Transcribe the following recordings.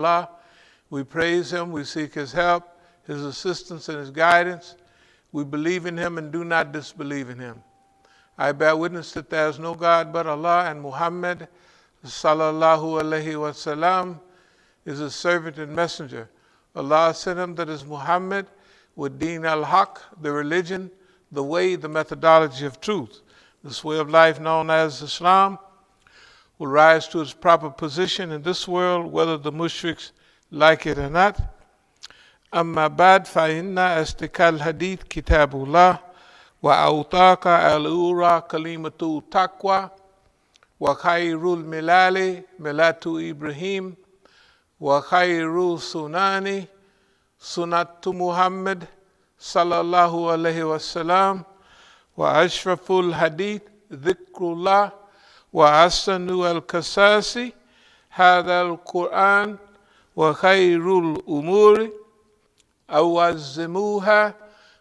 Allah. We praise Him, we seek His help, His assistance, and His guidance. We believe in Him and do not disbelieve in Him. I bear witness that there is no God but Allah, and Muhammad sallallahu alaihi wasallam is His servant and messenger. Allah sent him, that is Muhammad, with Deen al-Haq, the religion, the way, the methodology of truth. This way of life known as Islam will rise to its proper position in this world, whether the mushriks like it or not. أما بعد فإن أصدق الحديث كتاب الله وأوثق الأمور كلمة تقوى وخير الملال ملة إبراهيم وخير السنن سنة محمد صلى الله عليه وسلم وأشرف الحديث ذكر الله وأحسن القصص هذا القرآن وخير الأمور أوزموها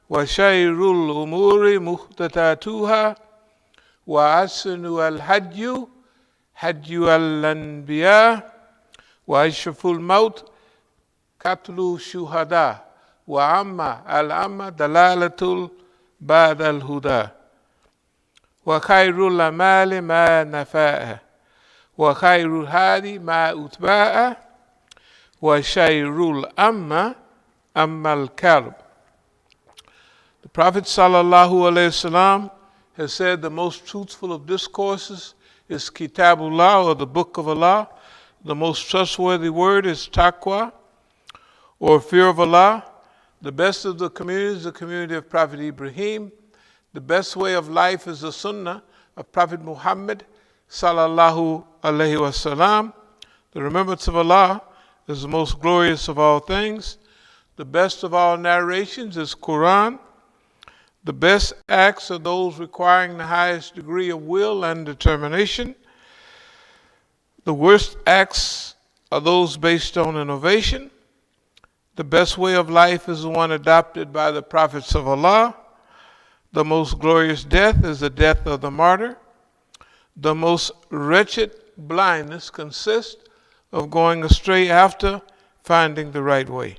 وشر الأمور محدثاتها وأحسن الهدي هدي الأنبياء وأشرف الموت قتل الشهداء وأما الأمة دلالة بعد الهدى وخير الأعمال ما نفعه وخير الهادي ما أتبعه وشر الأمة أما الكرب. The Prophet sallallahu alaihi wasallam has said the most truthful of discourses is Kitabullah, or the Book of Allah. The most trustworthy word is taqwa, or fear of Allah. The best of the community is the community of Prophet Ibrahim. The best way of life is the Sunnah of Prophet Muhammad sallallahu alaihi wasallam. The remembrance of Allah is the most glorious of all things. The best of all narrations is Quran. The best acts are those requiring the highest degree of will and determination. The worst acts are those based on innovation. The best way of life is the one adopted by the prophets of Allah. The most glorious death is the death of the martyr. The most wretched blindness consists of going astray after finding the right way.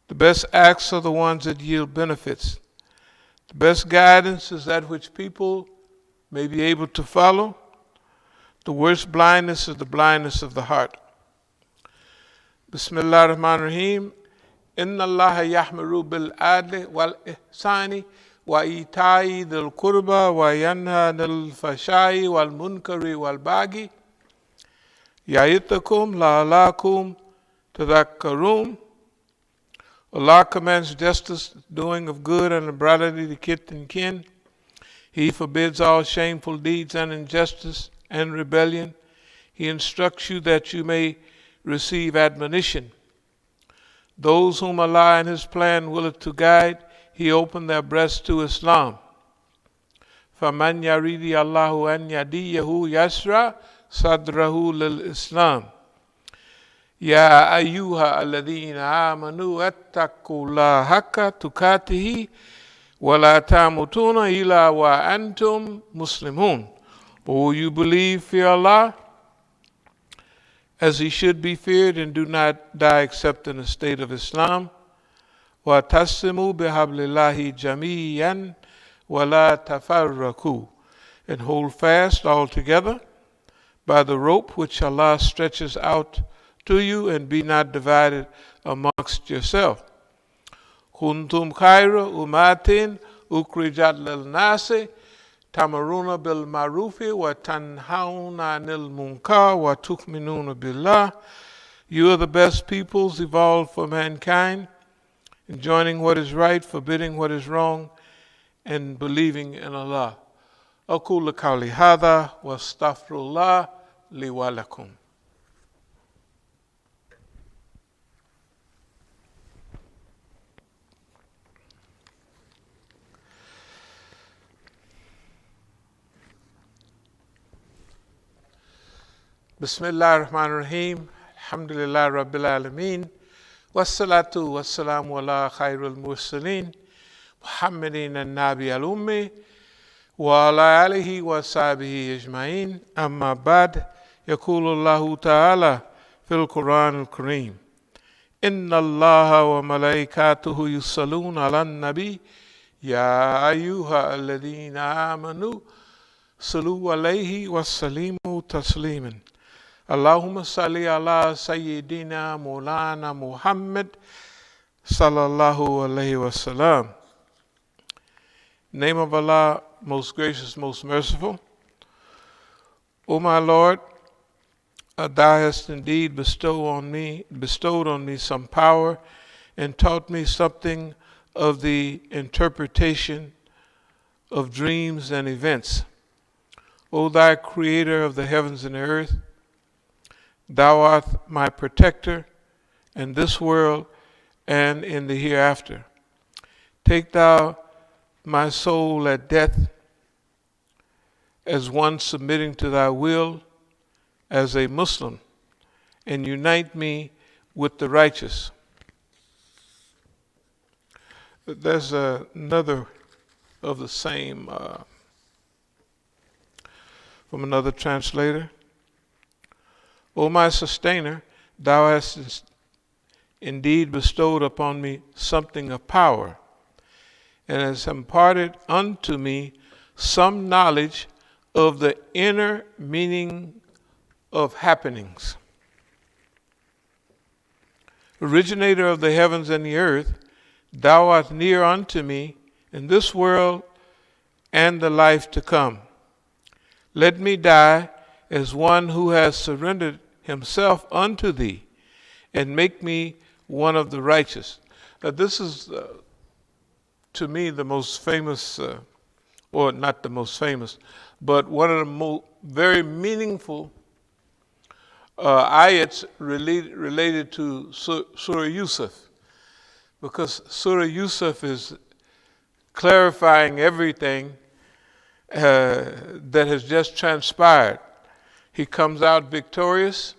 The best acts are the ones that yield benefits. The best guidance is that which people may be able to follow. The worst blindness is the blindness of the heart. Bismillah ar-Rahman ar-Rahim. Inna Allah yahmuru bil adli wal ihsani wa ita'i dhil qurba wa yanha anil fashai wal munkari wal baghi ya'idhukum la'allakum tadhakkarun. Allah commands justice, doing of good, and liberality to kith and kin. He forbids all shameful deeds and injustice and rebellion. He instructs you that you may receive admonition. Those whom Allah in His plan willeth to guide, He opened their breasts to Islam. فَمَنْ يَرِيدِ اللَّهُ أَنْ يَهْدِيَهُ يَسْرَ صَدْرَهُ لِلْإِسْلَامِ يا أيها الذين آمنوا اتقوا الله حق تقاته ولا تموتون إلا وأنتم مسلمون. O you believe, fear Allah as He should be feared, and do not die except in a state of Islam. وَتَسِمُوا بِحَبْلِ اللَّهِ جَمِيعًا وَلَا تَفَرَّقُوا. And hold fast altogether by the rope which Allah stretches out to you, and be not divided amongst yourself. Kuntum khayra ummatin ukhrijat lil nasi tamaruna bil ma'rufi wa tanhauna 'anil munkar wa tu'minuna billah. You are the best peoples evolved for mankind, enjoining what is right, forbidding what is wrong, and believing in Allah. Aqulu qawli hadha wa astaghfirullah li wa lakum. Bismillah ar-Rahman ar-Rahim. Alhamdulillah Rabbil Alameen. Wassalatu wassalamu ala khairul mursaleen. Muhammadin al-Nabi al-Ummi. Wa ala alihi wa sahbihi ajma'in. Amma ba'd. يقول الله تعالى fil Quran al-Kareem. Inna Allaha wa malaikatuhu yusalluna ala nabi ya ayyuha alladhina amanu sallu alayhi wa sallimu tasliman. Allahumma salli ala Sayyidina Maulana Muhammad sallallahu alayhi wa sallam. Name of Allah, most gracious, most merciful. O my Lord, thou hast indeed bestowed on me some power and taught me something of the interpretation of dreams and events. O thou creator of the heavens and the earth, thou art my protector in this world and in the hereafter. Take thou my soul at death as one submitting to thy will as a Muslim, and unite me with the righteous. There's another of the same from another translator. O my sustainer, thou hast indeed bestowed upon me something of power, and hast imparted unto me some knowledge of the inner meaning of happenings. Originator of the heavens and the earth, thou art near unto me in this world and the life to come. Let me die as one who has surrendered himself unto thee, and make me one of the righteous. Now this is, to me, the most famous, or not the most famous, but one of the very meaningful ayats related to Surah Yusuf, because Surah Yusuf is clarifying everything that has just transpired. He comes out victorious.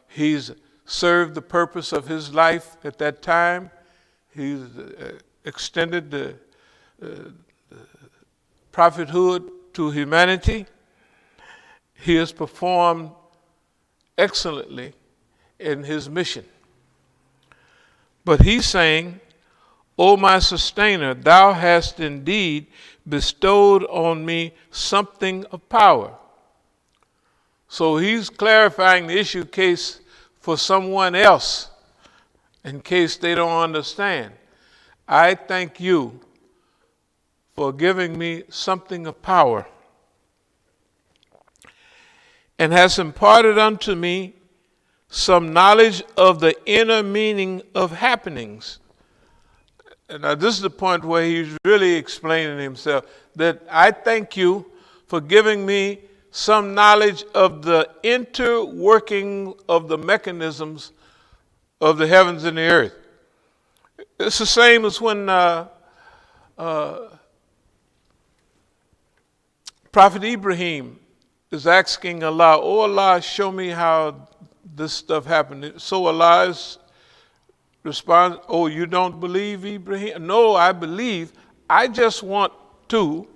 He's served the purpose of his life at that time. He's extended the prophethood to humanity. He has performed excellently in his mission. But he's saying, O my sustainer, thou hast indeed bestowed on me something of power. So he's clarifying the issue case for someone else, in case they don't understand. I thank you for giving me something of power, and has imparted unto me some knowledge of the inner meaning of happenings. And now this is the point where he's really explaining himself, that I thank you for giving me some knowledge of the interworking of the mechanisms of the heavens and the earth. It's the same as when Prophet Ibrahim is asking Allah, oh Allah, show me how this stuff happened. So Allah responds, oh, you don't believe, Ibrahim? No, I believe. I just want to.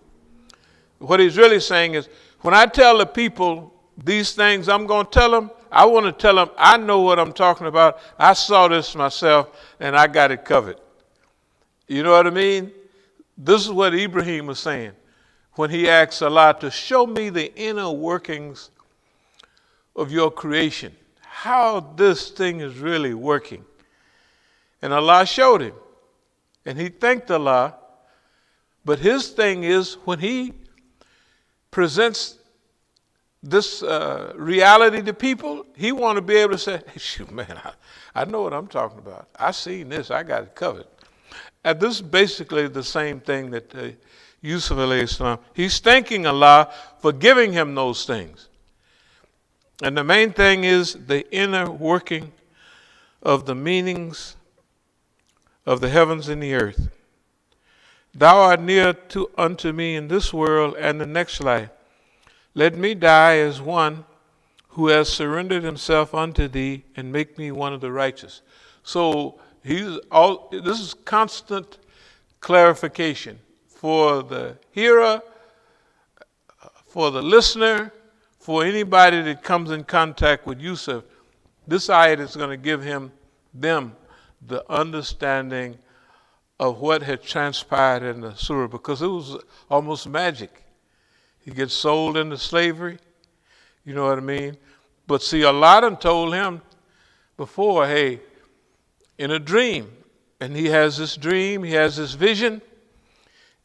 What he's really saying is, when I tell the people these things I'm going to tell them, I want to tell them I know what I'm talking about. I saw this myself and I got it covered. You know what I mean? This is what Ibrahim was saying when he asked Allah to show me the inner workings of your creation, how this thing is really working. And Allah showed him, and he thanked Allah. But his thing is, when he presents this reality to people, he want to be able to say, hey, shoot, man, I know what I'm talking about. I seen this. I got it covered. And this is basically the same thing that Yusuf alayhi salam, he's thanking Allah for giving him those things. And the main thing is the inner working of the meanings of the heavens and the earth. Thou art near unto me in this world and the next life. Let me die as one who has surrendered himself unto thee, and make me one of the righteous. So this is constant clarification for the hearer, for the listener, for anybody that comes in contact with Yusuf, this ayat is going to give them the understanding of what had transpired in the surah, because it was almost magic. He gets sold into slavery, you know what I mean? But see, Allah told him before, hey, in a dream, and he has this dream, he has this vision,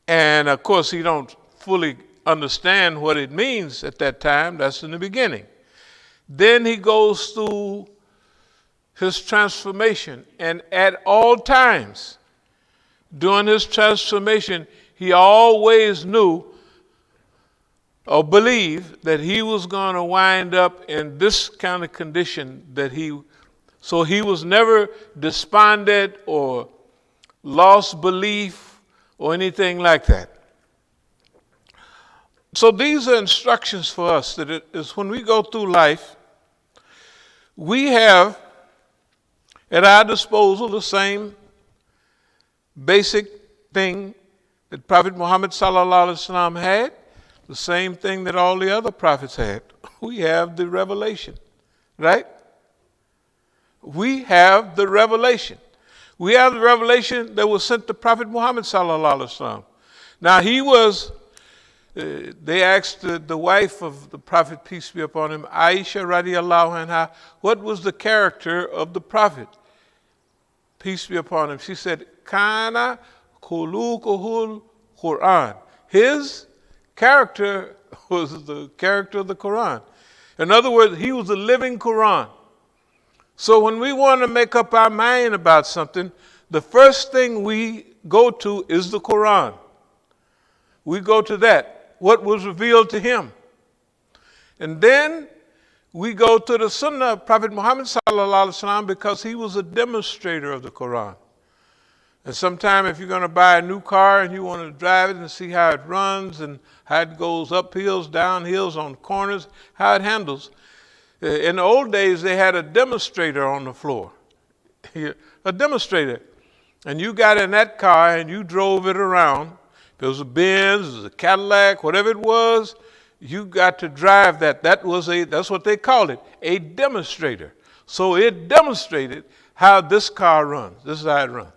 and of course he don't fully understand what it means at that time. That's in the beginning. Then he goes through his transformation, and at all times during his transformation, he always knew or believed that he was going to wind up in this kind of condition so he was never despondent or lost belief or anything like that. So these are instructions for us, that it is when we go through life, we have at our disposal the same basic thing that Prophet Muhammad sallallahu alaihi wasallam had, the same thing that all the other prophets had. We have the revelation, right? We have the revelation. We have the revelation that was sent to Prophet Muhammad sallallahu alaihi wasallam. Now they asked the wife of the Prophet, peace be upon him, Aisha radiallahu anha, what was the character of the Prophet, peace be upon him? She said, Kana khuluquhul Quran. His character was the character of the Quran. In other words, he was a living Quran. So when we want to make up our mind about something, the first thing we go to is the Quran. We go to that, what was revealed to him. And then we go to the Sunnah of Prophet Muhammad sallallahu alaihi wasallam, because he was a demonstrator of the Quran. And sometime if you're going to buy a new car and you want to drive it and see how it runs and how it goes up hills, down hills, on corners, how it handles. In the old days, they had a demonstrator on the floor, a demonstrator. And you got in that car and you drove it around. If it was a Benz, it was a Cadillac, whatever it was, you got to drive that. That's what they called it, a demonstrator. So it demonstrated how this car runs. This is how it runs.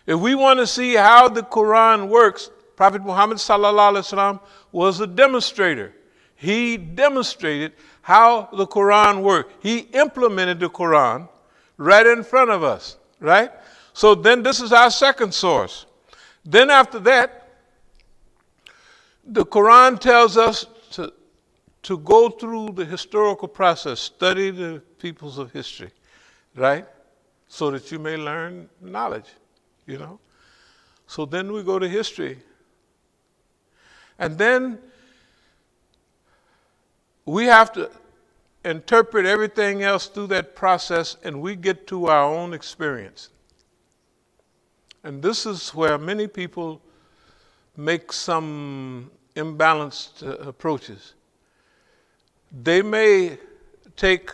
If we want to see how the Quran works, Prophet Muhammad sallallahu alaihi wasallam was a demonstrator. He demonstrated how the Quran worked. He implemented the Quran right in front of us, right? So then this is our second source. Then after that, the Quran tells us to go through the historical process, study the peoples of history, right? So that you may learn knowledge, you know. So then we go to history. And then we have to interpret everything else through that process, and we get to our own experience. And this is where many people make some imbalanced approaches. They may take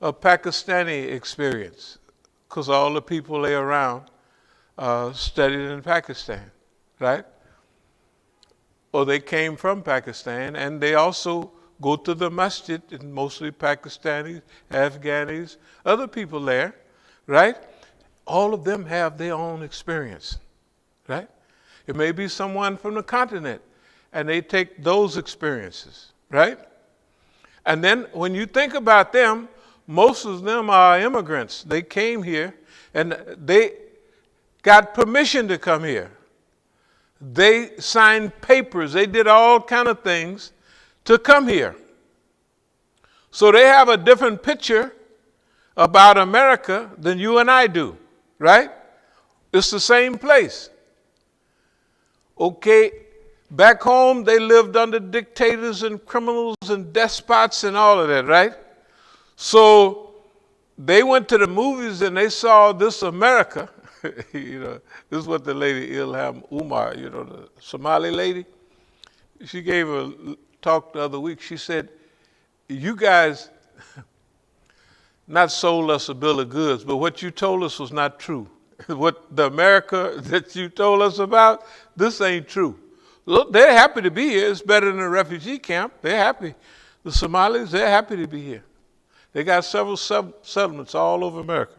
a Pakistani experience, because all the people they around studied in Pakistan, right? Or they came from Pakistan, and they also go to the masjid, and mostly Pakistanis, Afghanis, other people there, right? All of them have their own experience, right? It may be someone from the continent, and they take those experiences, right? And then when you think about them, most of them are immigrants. They came here, and they got permission to come here. They signed papers. They did all kind of things to come here. So they have a different picture about America than you and I do, right? It's the same place. Okay, back home they lived under dictators and criminals and despots and all of that, right? So they went to the movies and they saw this America. You know, this is what the lady Ilham Umar, you know, the Somali lady, she gave a talk the other week. She said, you guys not sold us a bill of goods, but what you told us was not true. What the America that you told us about, this ain't true. Look, they're happy to be here. It's better than a refugee camp. They're happy. The Somalis, they're happy to be here. They got several settlements all over America.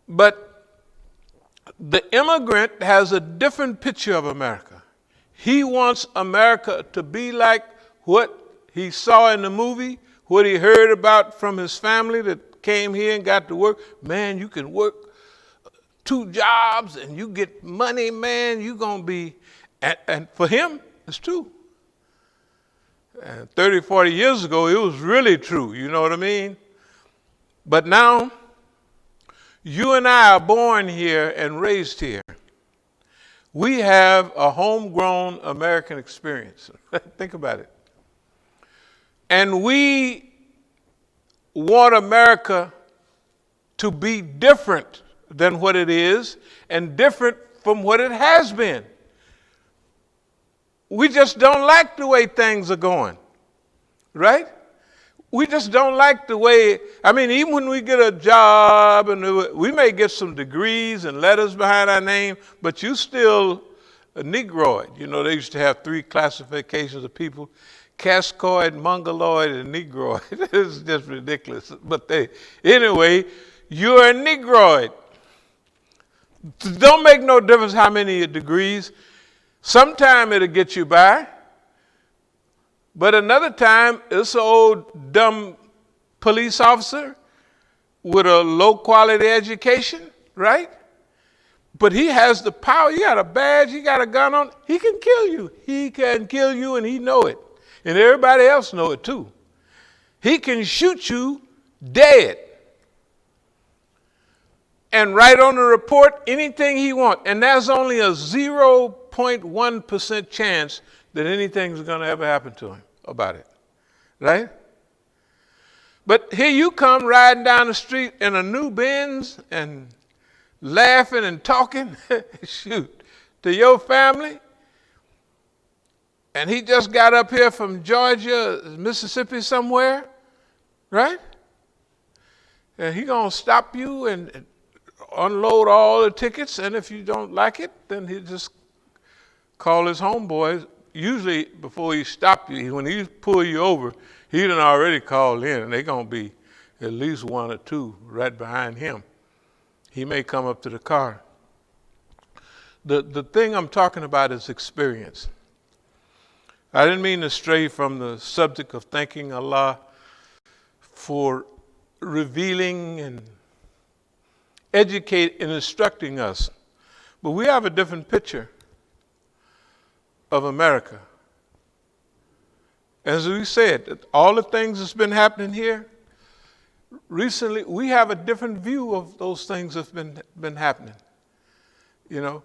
But the immigrant has a different picture of America. He wants America to be like what he saw in the movie, what he heard about from his family that came here and got to work. Man, you can work 2 jobs and you get money, man, you're going to be, and for him, it's true. And 30, 40 years ago, it was really true, you know what I mean? But now, you and I are born here and raised here. We have a homegrown American experience. Think about it. And we want America to be different than what it is and different from what it has been. We just don't like the way things are going, right? We just don't like the way, I mean, even when we get a job and we may get some degrees and letters behind our name, but you still a Negroid. You know, they used to have 3 classifications of people: Cascoid, Mongoloid, and Negroid. It's just ridiculous. But anyway, you're a Negroid. Don't make no difference how many degrees. Sometime it'll get you by. But another time, it's an old dumb police officer with a low quality education, right? But he has the power. You got a badge, you got a gun on, he can kill you. He can kill you and he know it. And everybody else know it too. He can shoot you dead and write on the report anything he wants. And there's only a 0.1% chance that anything's going to ever happen to him about it, right? But here you come riding down the street in a new Benz and laughing and talking, shoot, to your family. And he just got up here from Georgia, Mississippi somewhere, right? And he gonna stop you and unload all the tickets, and if you don't like it, then he just call his homeboys. Usually before he stop you, when he pull you over, he done already called in, and they gonna be at least 1 or 2 right behind him. He may come up to the car. The thing I'm talking about is experience. I didn't mean to stray from the subject of thanking Allah for revealing and educating and instructing us. But we have a different picture of America. As we said, all the things that's been happening here, recently, we have a different view of those things that's been happening. You know,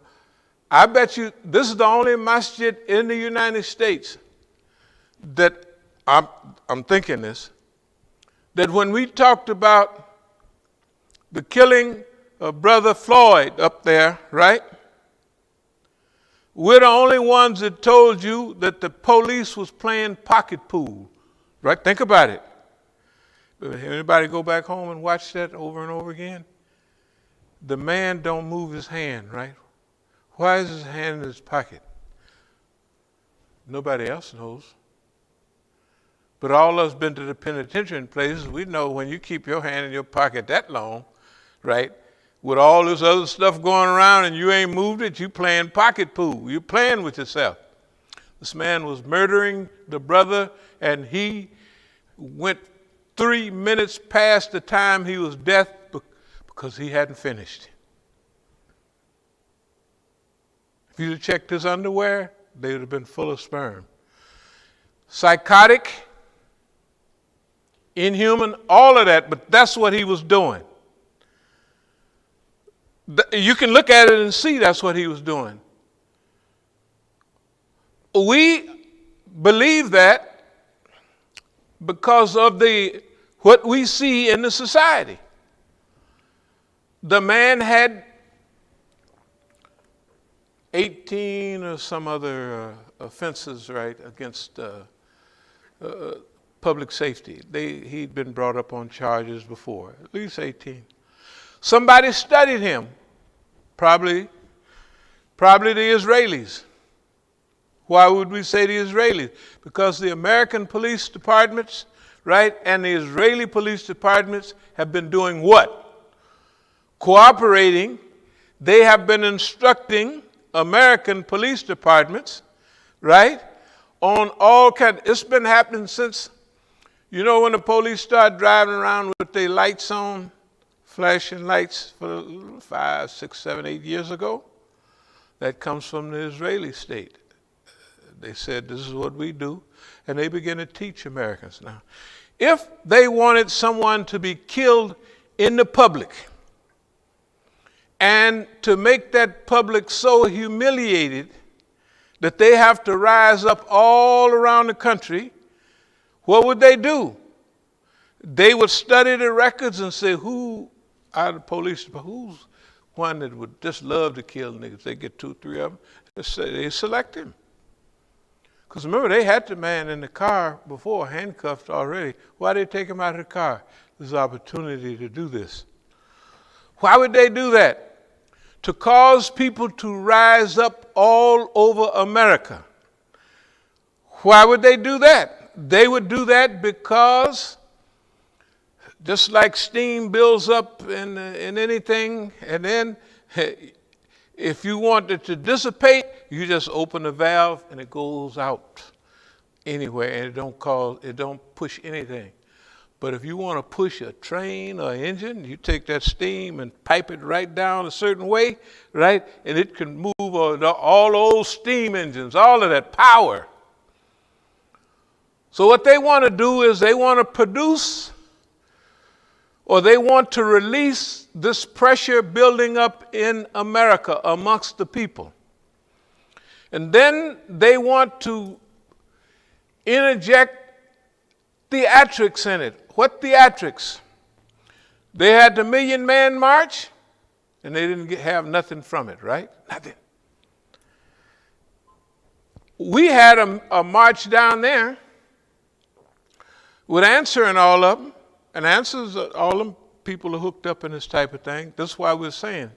I bet you this is the only masjid in the United States that I'm thinking this, that when we talked about the killing of Brother Floyd up there, right? We're the only ones that told you that the police was playing pocket pool, right? Think about it. Anybody go back home and watch that over and over again? The man don't move his hand, right? Why is his hand in his pocket? Nobody else knows. But all of us been to the penitentiary places, we know when you keep your hand in your pocket that long, right? With all this other stuff going around and you ain't moved it, you playing pocket pool. You're playing with yourself. This man was murdering the brother, and he went 3 minutes past the time he was dead because he hadn't finished. If you'd have checked his underwear, they would have been full of sperm. Psychotic, inhuman, all of that, but that's what he was doing. You can look at it and see that's what he was doing. We believe that because of what we see in the society. The man had 18 or some other offenses, right, against public safety. He'd been brought up on charges before, at least 18. Somebody studied him, probably Probably the Israelis. Why would we say the Israelis? Because the American police departments, right, and the Israeli police departments have been doing what? Cooperating. They have been instructing American police departments, right, on all kinds. It's been happening since, when the police started driving around with their lights on, flashing lights for 5, 6, 7, 8 years ago. That comes from the Israeli state. They said, this is what we do, and they begin to teach Americans now. If they wanted someone to be killed in the public, and to make that public so humiliated that they have to rise up all around the country, what would they do? They would study the records and say, who out of the police, who's one that would just love to kill niggas? They get 2, 3 of them. They select him. Because remember, they had the man in the car before, handcuffed already. Why did they take him out of the car? There's an opportunity to do this. Why would they do that? To cause people to rise up all over America. Why would they do that? They would do that because just like steam builds up in anything, and then if you want it to dissipate, you just open the valve and it goes out anywhere, and it don't push anything. But if you want to push a train or engine, you take that steam and pipe it right down a certain way, right? And it can move all those steam engines, all of that power. So what they want to do is they want to produce, or they want to release this pressure building up in America amongst the people. And then they want to interject theatrics in it. What theatrics? They had the Million Man March, and they didn't have nothing from it, right? Nothing. We had a march down there with Answer and all of them, and Answer's all them people are hooked up in this type of thing. That's why we're saying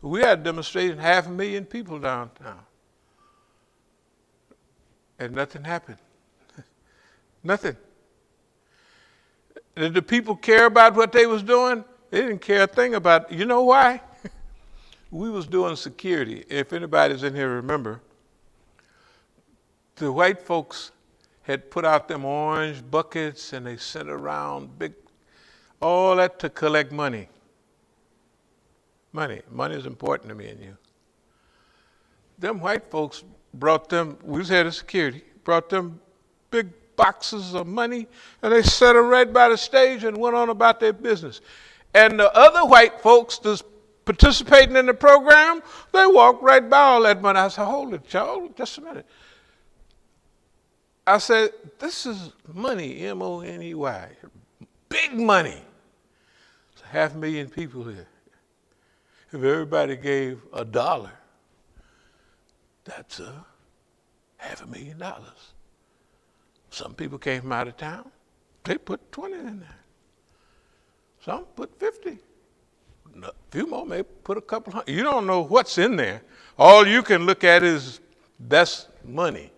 we had a demonstration, 500,000 people downtown, and nothing happened. Nothing. Did the people care about what they was doing? They didn't care a thing about it. You know why? We was doing security. If anybody's in here remember, the white folks had put out them orange buckets and they sent around all that to collect money. Money is important to me and you. Them white folks brought them, we was head of security, brought them big boxes of money, and they set them right by the stage and went on about their business. And the other white folks that's participating in the program, they walked right by all that money. I said, hold it, y'all, just a minute. I said, this is money, M-O-N-E-Y, big money. It's 500,000 people here. If everybody gave $1, that's $500,000. Some people came from out of town. They put 20 in there. Some put 50. A few more may put a couple hundred. You don't know what's in there. All you can look at is that's money.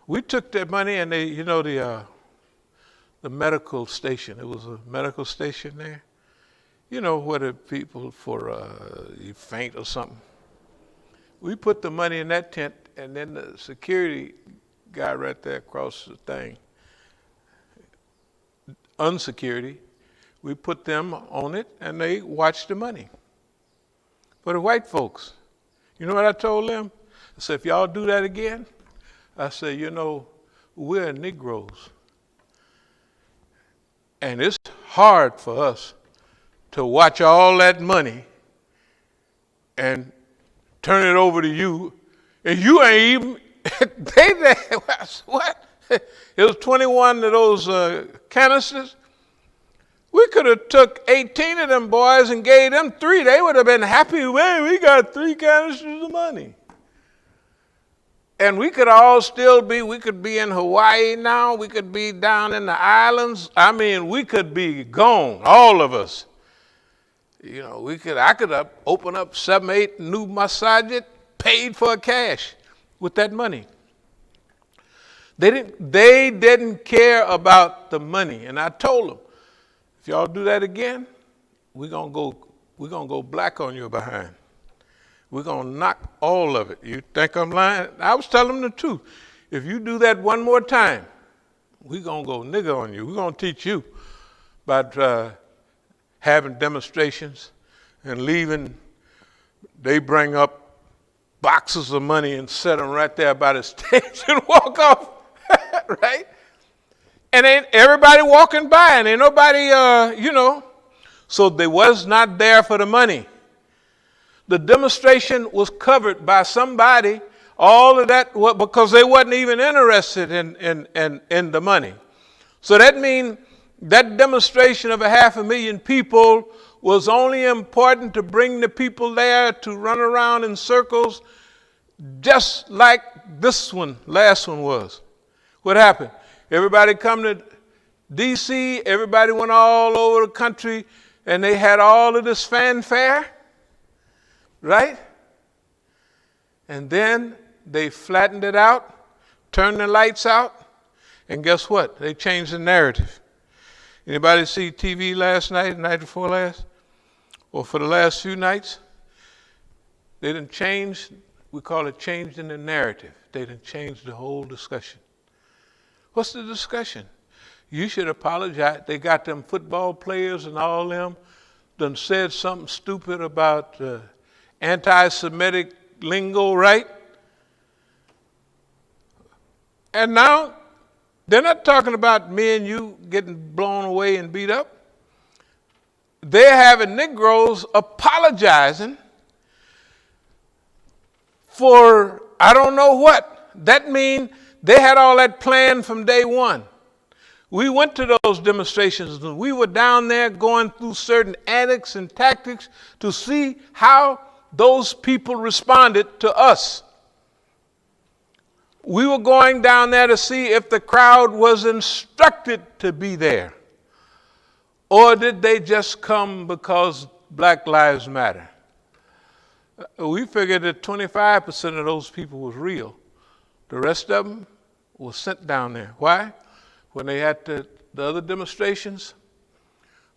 We took that money and they, the medical station. It was a medical station there. Where the people you faint or something. We put the money in that tent, and then the security guy right there across the thing, unsecurity, we put them on it, and they watched the money. For the white folks, you know what I told them? I said, if y'all do that again, I said, we're Negroes. And it's hard for us to watch all that money and turn it over to you, and you ain't even, what? It was 21 of those canisters. We could have took 18 of them boys and gave them 3. They would have been happy. Man, we got 3 canisters of money. And we could all still we could be in Hawaii now. We could be down in the islands. I mean, we could be gone, all of us. You know, I could open up 7, 8 new masajid, paid for cash with that money. They didn't care about the money. And I told them, if y'all do that again, we're gonna go black on your behind. We're gonna knock all of it. You think I'm lying? I was telling them the truth. If you do that one more time, we're gonna go nigger on you. We're gonna teach you about having demonstrations and leaving. They bring up boxes of money and set them right there by the stage and walk off, right? And ain't everybody walking by, and ain't nobody, So they was not there for the money. The demonstration was covered by somebody. All of that because they wasn't even interested in the money. So that means that demonstration of 500,000 people was only important to bring the people there to run around in circles, just like last one was. What happened? Everybody come to D.C., everybody went all over the country, and they had all of this fanfare, right? And then they flattened it out, turned the lights out, and guess what? They changed the narrative. Anybody see TV last night, night before last, or for the last few nights? They didn't change, we call it changing the narrative. They didn't change the whole discussion. What's the discussion? You should apologize. They got them football players and all them done said something stupid about anti-Semitic lingo, right? And now they're not talking about me and you getting blown away and beat up. They're having Negroes apologizing for I don't know what. That means they had all that planned from day one. We went to those demonstrations and we were down there going through certain antics and tactics to see how those people responded to us. We were going down there to see if the crowd was instructed to be there. Or did they just come because Black Lives Matter? We figured that 25% of those people was real. The rest of them was sent down there. Why? When they had the other demonstrations,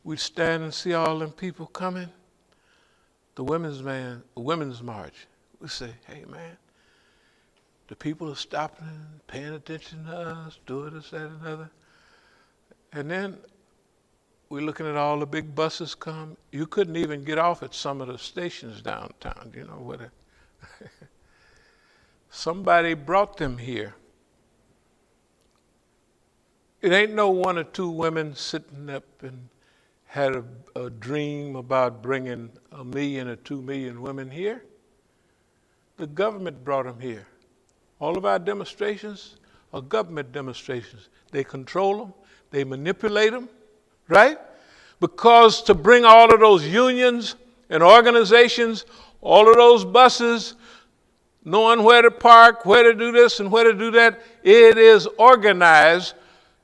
we'd stand and see all them people coming. The women's march. We say, hey man, the people are stopping, paying attention to us, doing this, that, and another. And then we're looking at all the big buses come. You couldn't even get off at some of the stations downtown, where somebody brought them here. It ain't no 1 or 2 women sitting up and had a dream about bringing 1 million or 2 million women here. The government brought them here. All of our demonstrations are government demonstrations. They control them, they manipulate them, right? Because to bring all of those unions and organizations, all of those buses, knowing where to park, where to do this and where to do that, it is organized.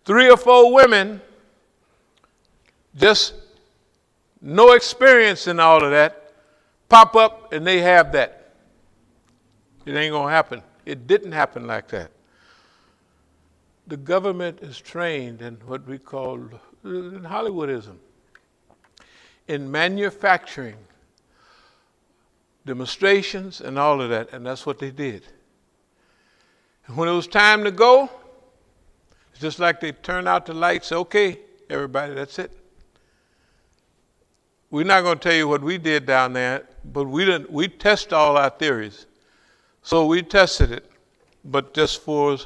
3 or 4 women, just no experience in all of that, pop up and they have that. It ain't gonna happen. It didn't happen like that. The government is trained in what we call in Hollywoodism, in manufacturing demonstrations and all of that, and that's what they did. And when it was time to go, it's just like they turn out the lights. Okay, everybody, that's it. We're not going to tell you what we did down there, but we test all our theories. So we tested it, but just for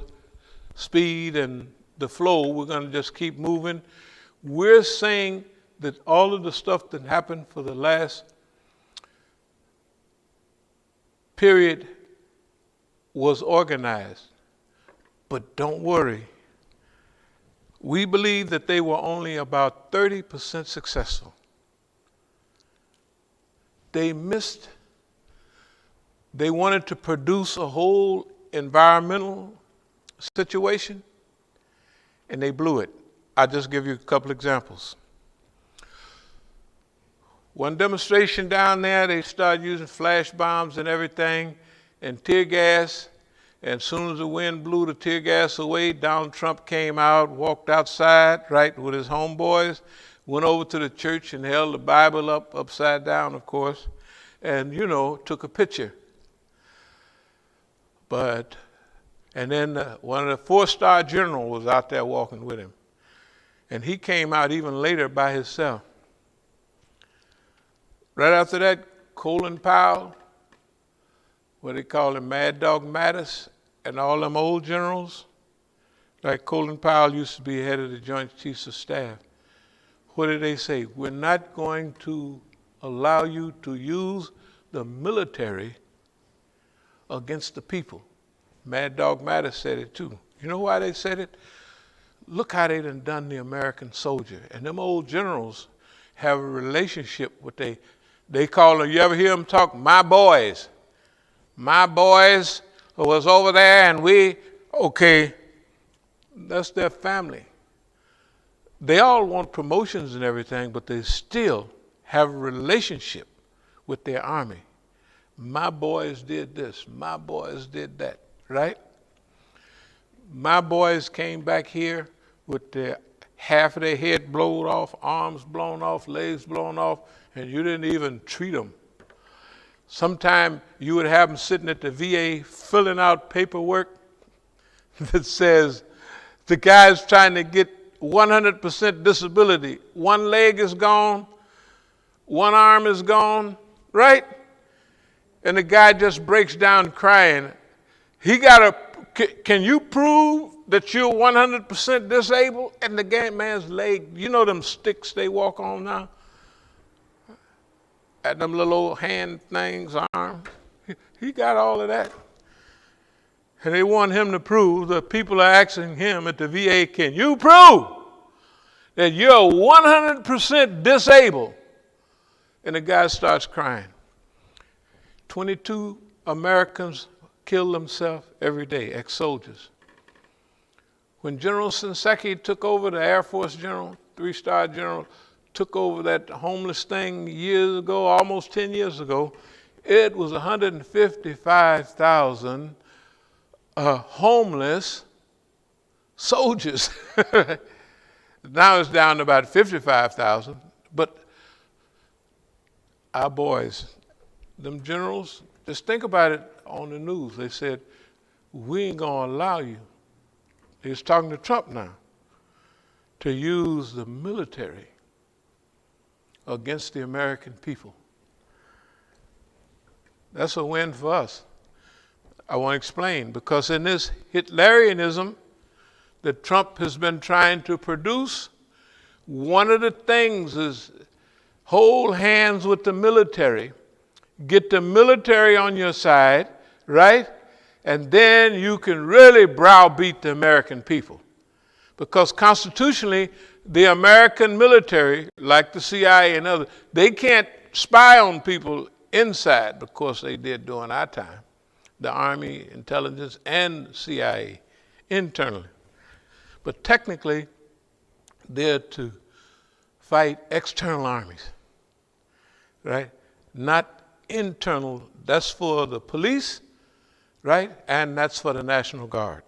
speed and the flow, we're going to just keep moving. We're saying that all of the stuff that happened for the last period was organized. But don't worry. We believe that they were only about 30% successful. They wanted to produce a whole environmental situation, and they blew it. I'll just give you a couple examples. One demonstration down there, they started using flash bombs and everything and tear gas. And as soon as the wind blew the tear gas away, Donald Trump came out, walked outside, right, with his homeboys, went over to the church and held the Bible up upside down, of course, and, took a picture. And then one of the 4-star generals was out there walking with him. And he came out even later by himself. Right after that, Colin Powell, what they call him, Mad Dog Mattis, and all them old generals, like Colin Powell used to be head of the Joint Chiefs of Staff. What did they say? We're not going to allow you to use the military against the people. Mad Dog Mattis said it too. You know why they said it? Look how they done the American soldier. And them old generals have a relationship with they call them, you ever hear them talk, my boys. My boys was over there and that's their family. They all want promotions and everything, but they still have a relationship with their army. My boys did this, my boys did that, right? My boys came back here with half of their head blown off, arms blown off, legs blown off, and you didn't even treat them. Sometime you would have them sitting at the VA filling out paperwork that says the guy's trying to get 100% disability. One leg is gone, one arm is gone, right? And the guy just breaks down crying. Can you prove that you're 100% disabled? And the man's leg, you know them sticks they walk on now? At them little old hand things, arm. He got all of that. And they want him to prove, the people are asking him at the VA, can you prove that you're 100% disabled? And the guy starts crying. 22 Americans kill themselves every day, ex-soldiers. When General Shinseki took over, the Air Force general, 3-star general, took over that homeless thing years ago, almost 10 years ago, it was 155,000 homeless soldiers. Now it's down to about 55,000, but our boys, them generals, just think about it on the news. They said, we ain't gonna allow you. He's talking to Trump now, to use the military against the American people. That's a win for us. I want to explain, because in this Hitlerianism that Trump has been trying to produce, one of the things is hold hands with the military, get the military on your side, right? And then you can really browbeat the American people. Because constitutionally, the American military, like the CIA and others, they can't spy on people inside, because they did during our time. The Army, intelligence, and CIA, internally. But technically, they're to fight external armies, right? Not internal. That's for the police, right? And that's for the National Guard.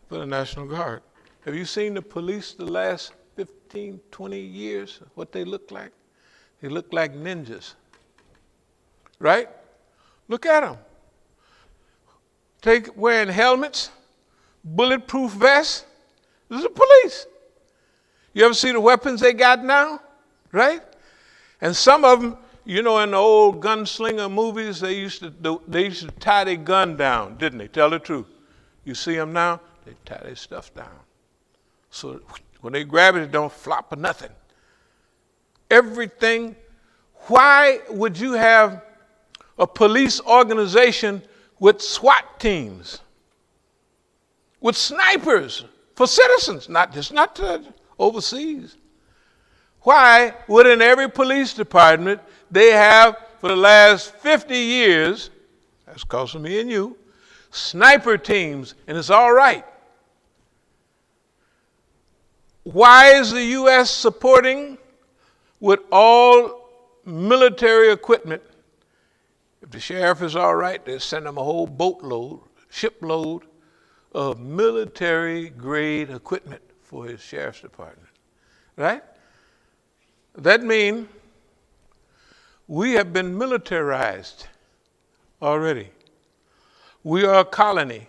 For the National Guard. Have you seen the police the last 15, 20 years, what they look like? They look like ninjas, right? Look at them. Wearing helmets, bulletproof vests. This is the police. You ever see the weapons they got now, right? And some of them, in the old gunslinger movies, they used to tie their gun down, didn't they? Tell the truth. You see them now, they tie their stuff down. So when they grab it, it don't flop or nothing. Everything. Why would you have a police organization with SWAT teams, with snipers for citizens, not overseas? Why would in every police department they have, for the last 50 years, that's costing me and you, sniper teams, and it's all right? Why is the U.S. supporting with all military equipment. If the sheriff is all right, they send him a whole boatload, shipload of military-grade equipment for his sheriff's department, right? That means we have been militarized already. We are a colony.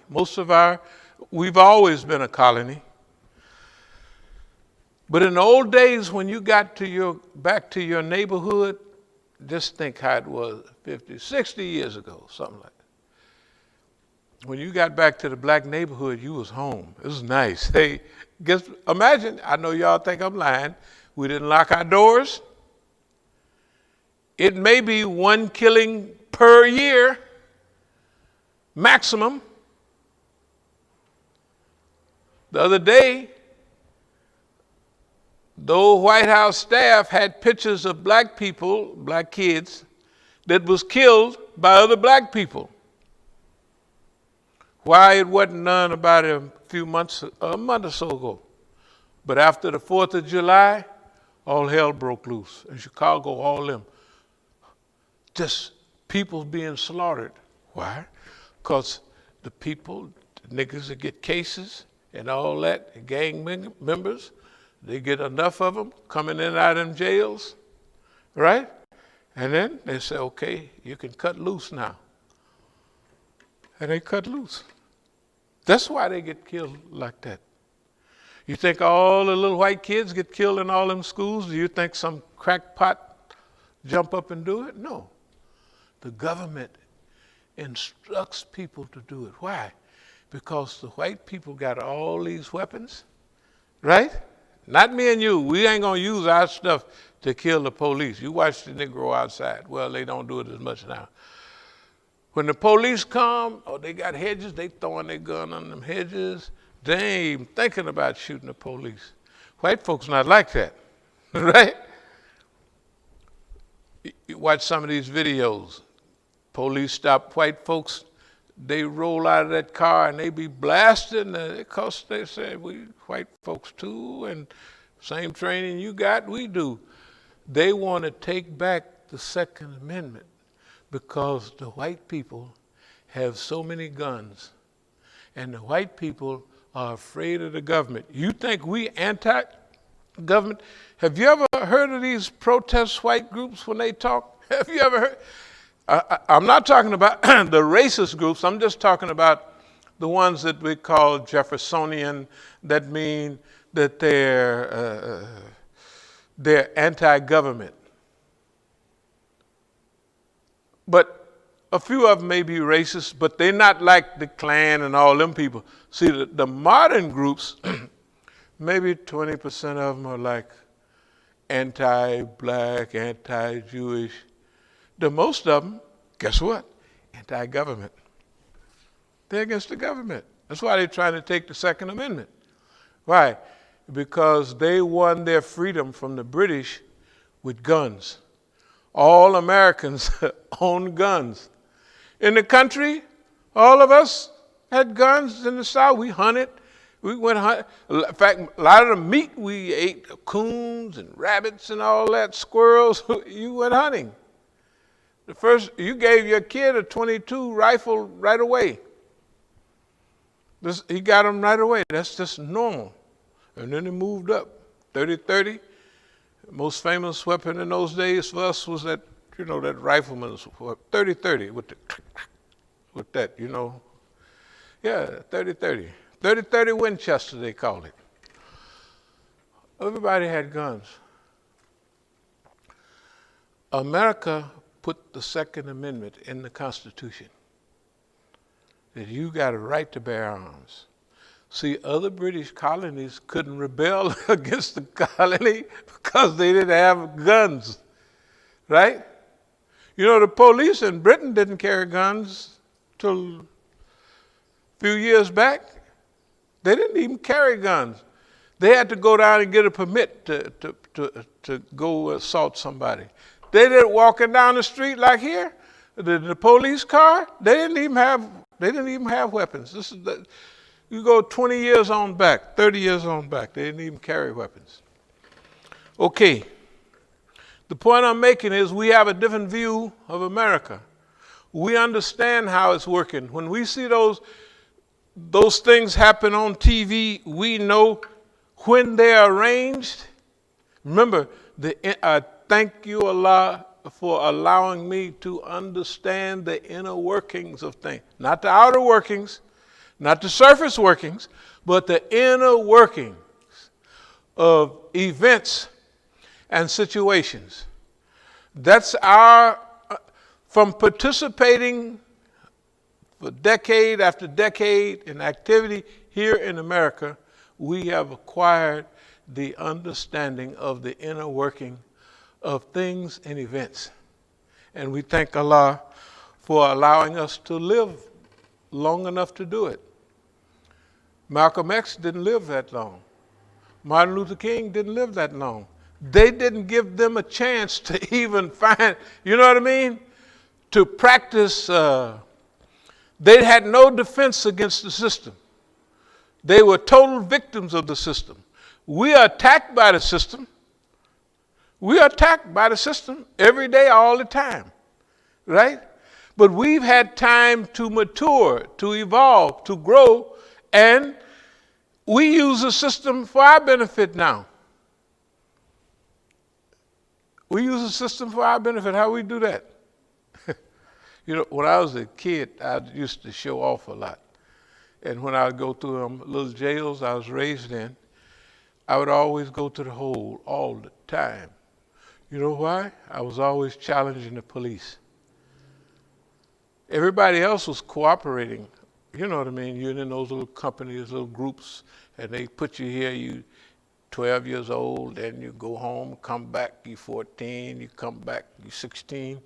We've always been a colony. But in the old days, when you got back to your neighborhood, just think how it was 50, 60 years ago, something like that. When you got back to the black neighborhood, you was home. It was nice. Hey, imagine, I know y'all think I'm lying, we didn't lock our doors. It may be one killing per year, maximum. The other day, the old White House staff had pictures of black people, black kids, that was killed by other black people. Why it wasn't none about it a month or so ago. But after the 4th of July, all hell broke loose. In Chicago, all them. Just people being slaughtered. Why? Because the people, the niggas that get cases and all that, gang members, they get enough of them coming in and out of them jails, right? And then they say, okay, you can cut loose now. And they cut loose. That's why they get killed like that. You think all the little white kids get killed in all them schools? Do you think some crackpot jump up and do it? No. The government instructs people to do it. Why? Because the white people got all these weapons, right? Not me and you. We ain't going to use our stuff to kill the police. You watch the Negro outside. Well, they don't do it as much now. When the police come, they got hedges, they throwing their gun on them hedges. They ain't even thinking about shooting the police. White folks not like that, right? You watch some of these videos. Police stop white folks, they roll out of that car and they be blasting because they say, we white folks too, and same training you got, we do. They want to take back the Second Amendment because the white people have so many guns and the white people are afraid of the government. You think we anti-government? Have you ever heard of these protest white groups when they talk? Have you ever heard? I'm not talking about the racist groups. I'm just talking about the ones that we call Jeffersonian, that mean that they're anti-government. But a few of them may be racist, but they're not like the Klan and all them people. See, the modern groups, maybe 20% of them are like anti-black, anti-Jewish. The most of them, guess what? Anti-government. They're against the government. That's why they're trying to take the Second Amendment. Why? Because they won their freedom from the British with guns. All Americans own guns. In the country, all of us had guns in the South. We hunted. We went hunting. In fact, a lot of the meat we ate, coons and rabbits and all that, squirrels, you went hunting. You gave your kid a .22 rifle right away. He got them right away. That's just normal. And then it moved up. 30-30. The most famous weapon in those days for us was that, that rifleman's 30-30 with that, Yeah, 30-30. 30-30 Winchester, they called it. Everybody had guns. America put the Second Amendment in the Constitution, that you got a right to bear arms. See, other British colonies couldn't rebel against the colony because they didn't have guns, right? The police in Britain didn't carry guns till a few years back. They didn't even carry guns. They had to go down and get a permit to go assault somebody. They didn't walking down the street like here. The police car, they didn't even have weapons. You go 20 years on back, 30 years on back, they didn't even carry weapons. Okay, The point I'm making is we have a different view of America. We understand how it's working. When we see those things happen on TV, we know when they're arranged. Remember, thank you, Allah, for allowing me to understand the inner workings of things. Not the outer workings, not the surface workings, but the inner workings of events and situations. That's from participating for decade after decade in activity here in America, we have acquired the understanding of the inner working of things and events. And we thank Allah for allowing us to live long enough to do it. Malcolm X didn't live that long. Martin Luther King didn't live that long. They didn't give them a chance to even find, you know what I mean? To practice, they had no defense against the system. They were total victims of the system. We are attacked by the system. We are attacked by the system every day, all the time, right? But we've had time to mature, to evolve, to grow, and we use the system for our benefit now. We use the system for our benefit. How we do that? You know, when I was a kid, I used to show off a lot. And when I would go through little jails I was raised in, I would always go to the hole all the time. You know why? I was always challenging the police. Everybody else was cooperating. You know what I mean? You're in those little companies, little groups, and they put you here, you 12 years old, and you go home, come back, you 14, you come back, you 16.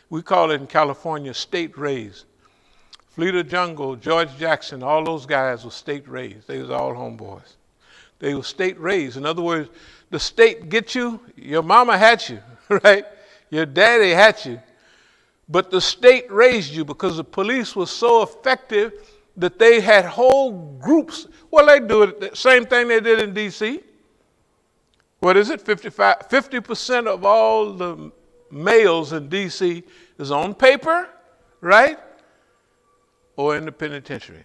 We call it in California state raised. Fleeta Jungle, George Jackson, all those guys were state raised. They was all homeboys. They were state raised. In other words, the state gets you, your mama had you, right? Your daddy had you. But the state raised you because the police was so effective that they had whole groups. Well, they do it, the same thing they did in D.C. What is it? 50% of all the males in D.C. is on paper, right? Or in the penitentiary.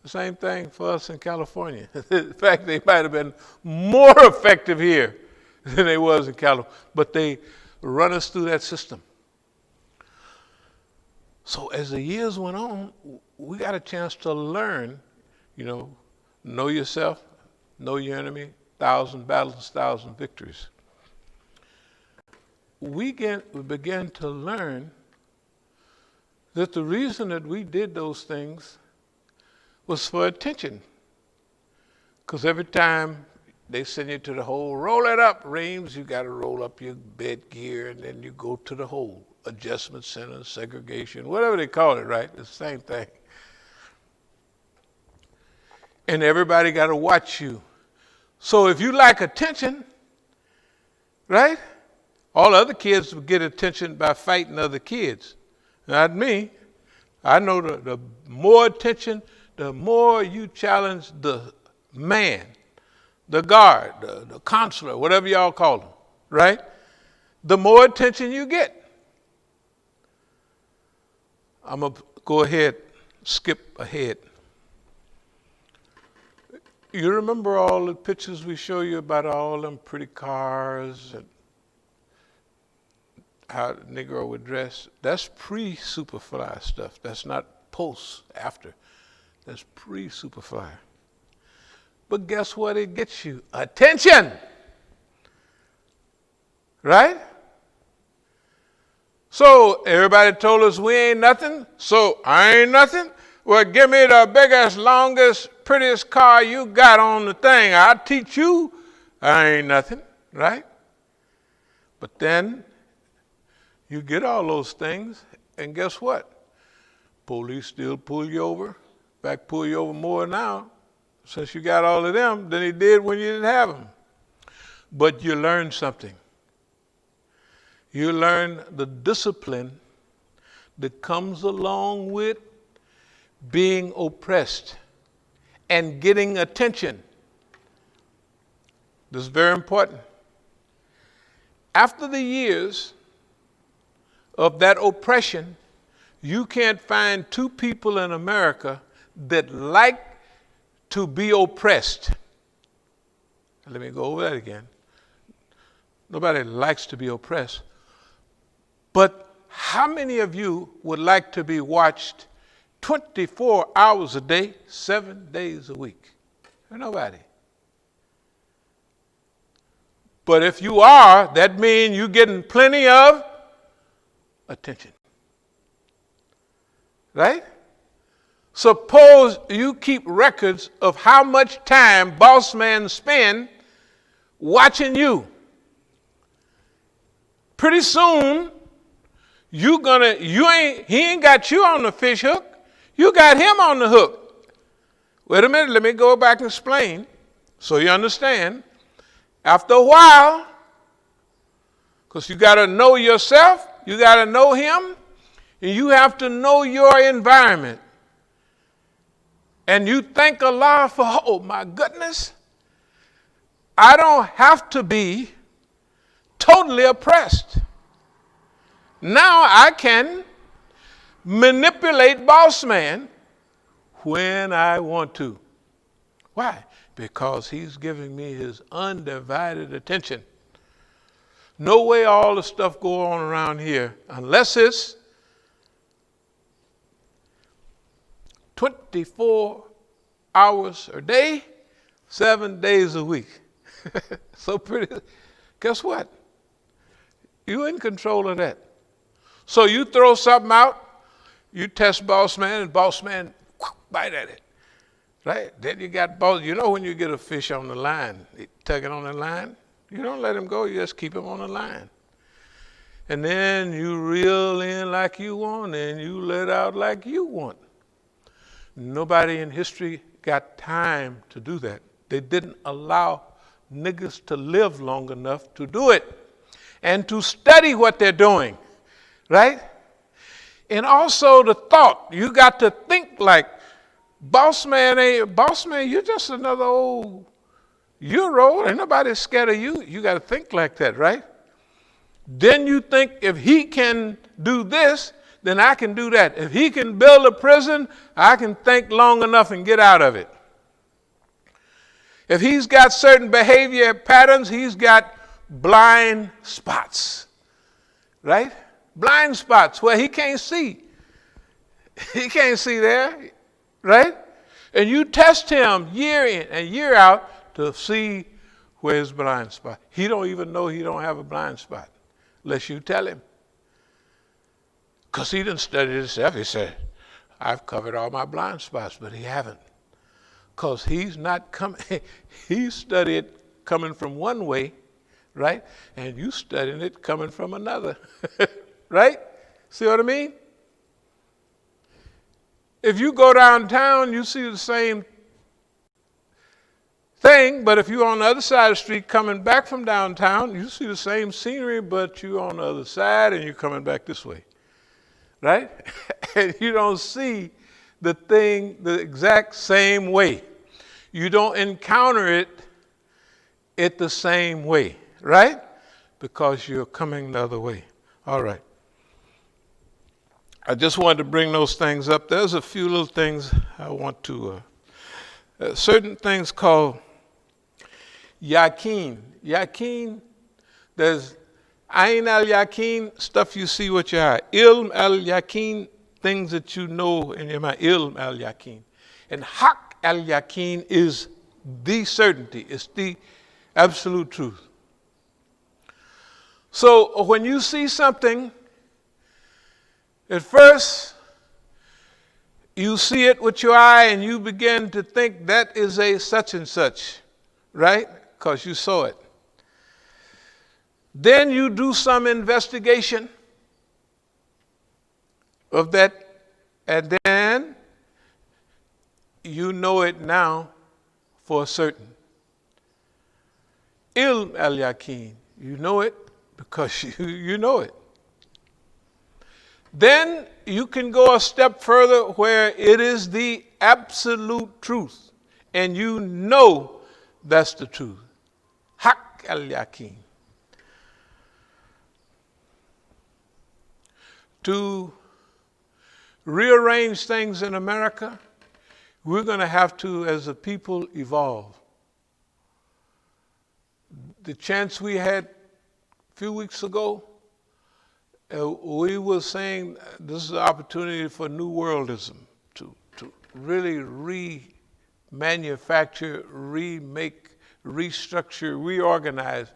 The same thing for us in California. In fact, they might have been more effective here than they was in California. But they run us through that system. So as the years went on, we got a chance to learn, know yourself, know your enemy, 1,000 battles, 1,000 victories. We began to learn that the reason that we did those things was for attention. Because every time they send you to the hole, roll it up, Reams, you got to roll up your bed gear, and then you go to the hole. Adjustment center, segregation, whatever they call it, right? It's the same thing. And everybody got to watch you. So if you like attention, right? All other kids would get attention by fighting other kids. Not me. I know the more attention, the more you challenge the man, the guard, the counselor, whatever y'all call them, right? The more attention you get. I'm going to go ahead, skip ahead. You remember all the pictures we show you about all them pretty cars and how the Negro would dress? That's pre-Superfly stuff. That's not post, after. That's pre-Superfly. But guess what it gets you? Attention! Right? So everybody told us we ain't nothing, so I ain't nothing. Well, give me the biggest, longest, prettiest car you got on the thing. I'll teach you I ain't nothing, right? But then you get all those things, and guess what? Police still pull you over. In fact, pull you over more now, since you got all of them, than he did when you didn't have them. But you learn something. You learn the discipline that comes along with being oppressed and getting attention. This is very important. After the years of that oppression, you can't find two people in America that like to be oppressed. Let me go over that again. Nobody likes to be oppressed. But how many of you would like to be watched 24 hours a day, 7 days a week? Nobody. But if you are, that means you're getting plenty of attention. Right? Suppose you keep records of how much time boss man spend watching you. Pretty soon, he ain't got you on the fish hook. You got him on the hook. Wait a minute, let me go back and explain so you understand. After a while, because you got to know yourself, you got to know him, and you have to know your environment. And you thank Allah for, oh my goodness, I don't have to be totally oppressed. Now I can manipulate boss man when I want to. Why? Because he's giving me his undivided attention. No way all the stuff go on around here unless it's 24 hours a day, 7 days a week. So pretty. Guess what? You're in control of that. So you throw something out, you test boss man, and boss man bite at it. Right? Then you got boss. You know when you get a fish on the line, tugging on the line, you don't let him go, you just keep him on the line. And then you reel in like you want, and you let out like you want. Nobody in history got time to do that. They didn't allow niggas to live long enough to do it and to study what they're doing, right? And also the thought, you got to think like, boss man, you're just another old Euro. Ain't nobody scared of you. You got to think like that, right? Then you think if he can do this, then I can do that. If he can build a prison, I can think long enough and get out of it. If he's got certain behavior patterns, he's got blind spots, right? Blind spots where he can't see. He can't see there, right? And you test him year in and year out to see where his blind spot. He don't even know he don't have a blind spot unless you tell him. Because he didn't study it himself. He said, I've covered all my blind spots, but he haven't. Because he's not coming, he studied coming from one way, right? And you studying it coming from another, right? See what I mean? If you go downtown, you see the same thing, but if you're on the other side of the street coming back from downtown, you see the same scenery, but you're on the other side and you're coming back this way, right? And you don't see the thing the exact same way. You don't encounter it the same way, right? Because you're coming the other way. All right. I just wanted to bring those things up. There's a few little things I want to, certain things called yaqeen. Yaqeen, there's ayn al-yaqeen, stuff you see with your eye. Ilm al-yaqeen, things that you know in your mind. Ilm al-yaqeen. And haq al-yaqeen is the certainty. It's the absolute truth. So when you see something, at first, you see it with your eye and you begin to think that is a such and such, right? Because you saw it. Then you do some investigation of that, and then you know it now for certain. Ilm al-yaqeen, you know it because you know it. Then you can go a step further where it is the absolute truth, and you know that's the truth. Haq al-yaqeen. to rearrange things in America, we're going to have to, as a people, evolve. The chance we had a few weeks ago, we were saying this is an opportunity for New Worldism, to really remanufacture, remake, restructure, reorganize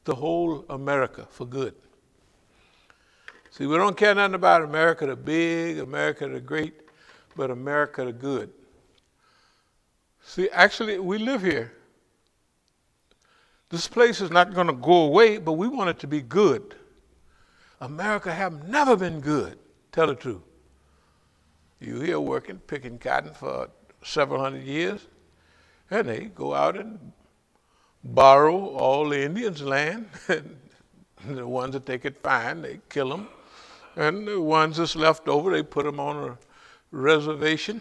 the whole America for good. See, we don't care nothing about America the big, America the great, but America the good. See, actually, we live here. This place is not going to go away, but we want it to be good. America have never been good, tell the truth. You here working, picking cotton for several hundred years, and they go out and borrow all the Indians' land, and the ones that they could find, they kill them, and the ones that's left over, they put them on a reservation.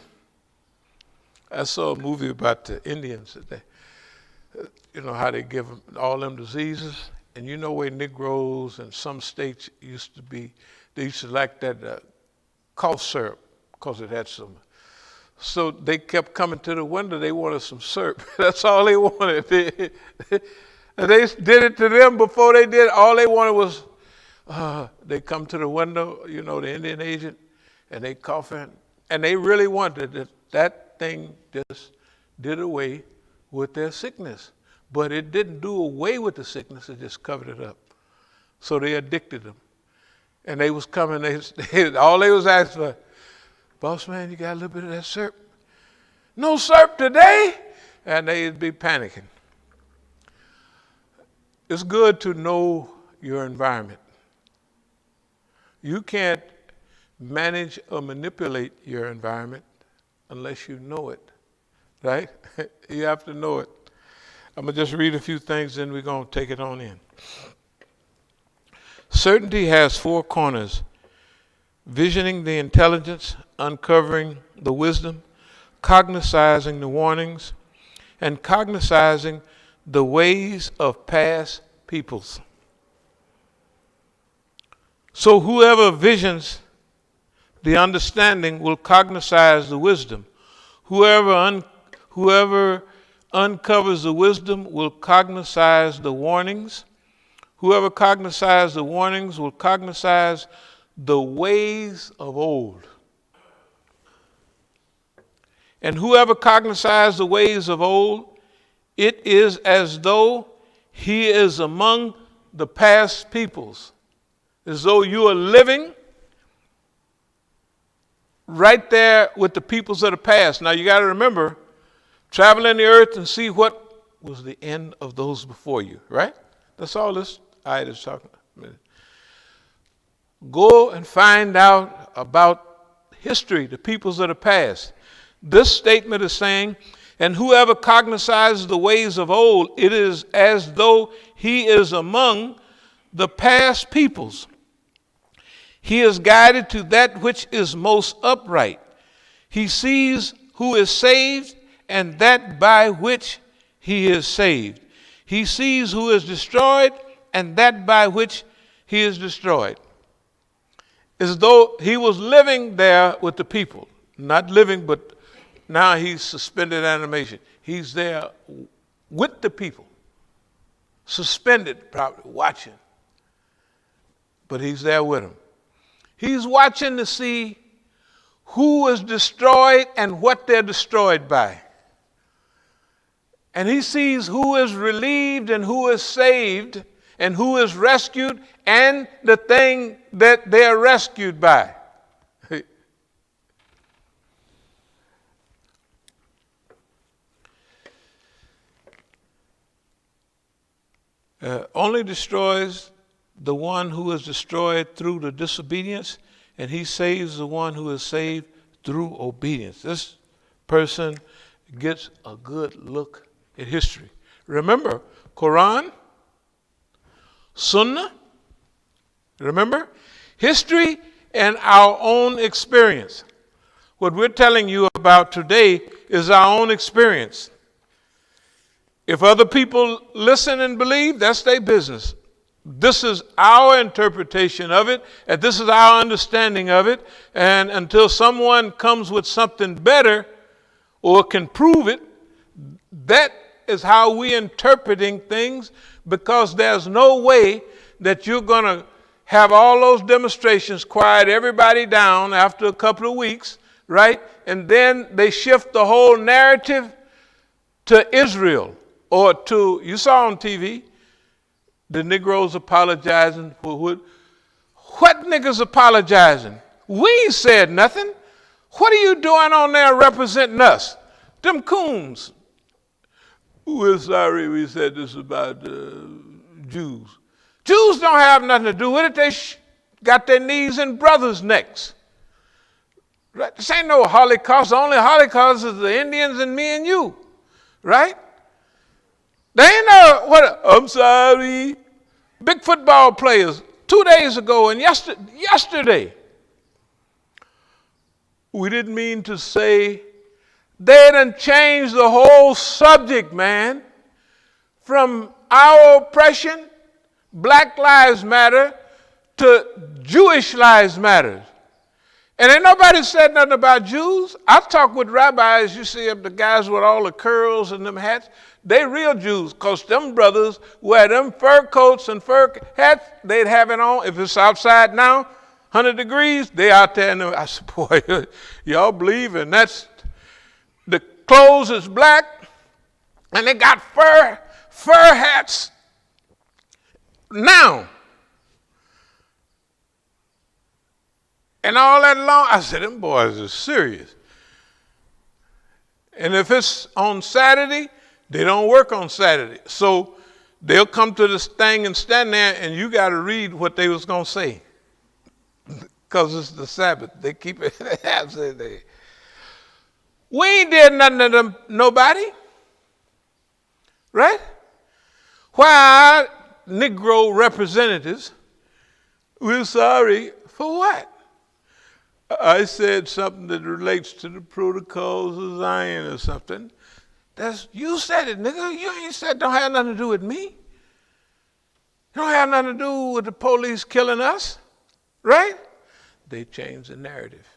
I saw a movie about the Indians, that you know how they give them all them diseases, and you know where Negroes in some states used to be, they used to like that cough syrup because it had some. So they kept coming to the window, they wanted some syrup. That's all they wanted. They did it to them before they did, all they wanted was, they come to the window, you know, the Indian agent, and they cough in, and they really wanted it. That thing just did away with their sickness. But it didn't do away with the sickness, it just covered it up. So they addicted them. And they was coming, all they was asking for, boss man, you got a little bit of that syrup? No syrup today? And they'd be panicking. It's good to know your environment. You can't manage or manipulate your environment unless you know it, right? You have to know it. I'm going to just read a few things, then we're going to take it on in. Certainty has four corners: visioning the intelligence, uncovering the wisdom, cognizing the warnings, and cognizing the ways of past peoples. So whoever visions the understanding will cognize the wisdom. Whoever uncovers the wisdom will cognize the warnings. Whoever cognizes the warnings will cognize the ways of old. And whoever cognizes the ways of old, it is as though he is among the past peoples, as though you are living right there with the peoples of the past. Now you got to remember, travel in the earth and see what was the end of those before you, right? That's all this ayat is talking about. Go and find out about history, the peoples of the past. This statement is saying, and whoever cognizes the ways of old, it is as though he is among the past peoples. He is guided to that which is most upright. He sees who is saved and that by which he is saved. He sees who is destroyed and that by which he is destroyed. As though he was living there with the people. Not living, but now he's suspended animation. He's there with the people. Suspended, probably, watching. But he's there with them. He's watching to see who is destroyed and what they're destroyed by. And he sees who is relieved and who is saved and who is rescued and the thing that they're rescued by. Only destroys the one who is destroyed through the disobedience, and he saves the one who is saved through obedience. This person gets a good look at history. Remember, Quran, Sunnah, remember? History and our own experience. What we're telling you about today is our own experience. If other people listen and believe, that's their business. This is our interpretation of it, and this is our understanding of it. And until someone comes with something better or can prove it, that is how we're interpreting things, because there's no way that you're going to have all those demonstrations, quiet everybody down after a couple of weeks, right? And then they shift the whole narrative to Israel or to, you saw on TV, the Negroes apologizing for what niggas apologizing? We ain't said nothing. What are you doing on there representing us? Them coons. We're sorry we said this about Jews. Jews don't have nothing to do with it. They got their knees in brothers' necks. Right? This ain't no Holocaust. The only Holocaust is the Indians and me and you. Right? They ain't no, I'm sorry. Big football players 2 days ago and yesterday. We didn't mean to say, they done changed the whole subject, man. From our oppression, Black Lives Matter, to Jewish Lives Matter. And ain't nobody said nothing about Jews. I've talked with rabbis, you see the guys with all the curls and them hats. They real Jews, because them brothers wear them fur coats and fur hats, they'd have it on. If it's outside now, 100 degrees, they out there. And I said, boy, y'all believe in that's, the clothes is black, and they got fur hats. Now, and all that long, I said, them boys are serious. And if it's on Saturday, they don't work on Saturday. So they'll come to this thing and stand there, and you got to read what they was going to say. Because it's the Sabbath. They keep it. We ain't did nothing to them, nobody. Right? Why Negro representatives, we're sorry for what? I said something that relates to the protocols of Zion or something. You said it, nigga. You ain't said don't have nothing to do with me. It don't have nothing to do with the police killing us, right? They changed the narrative.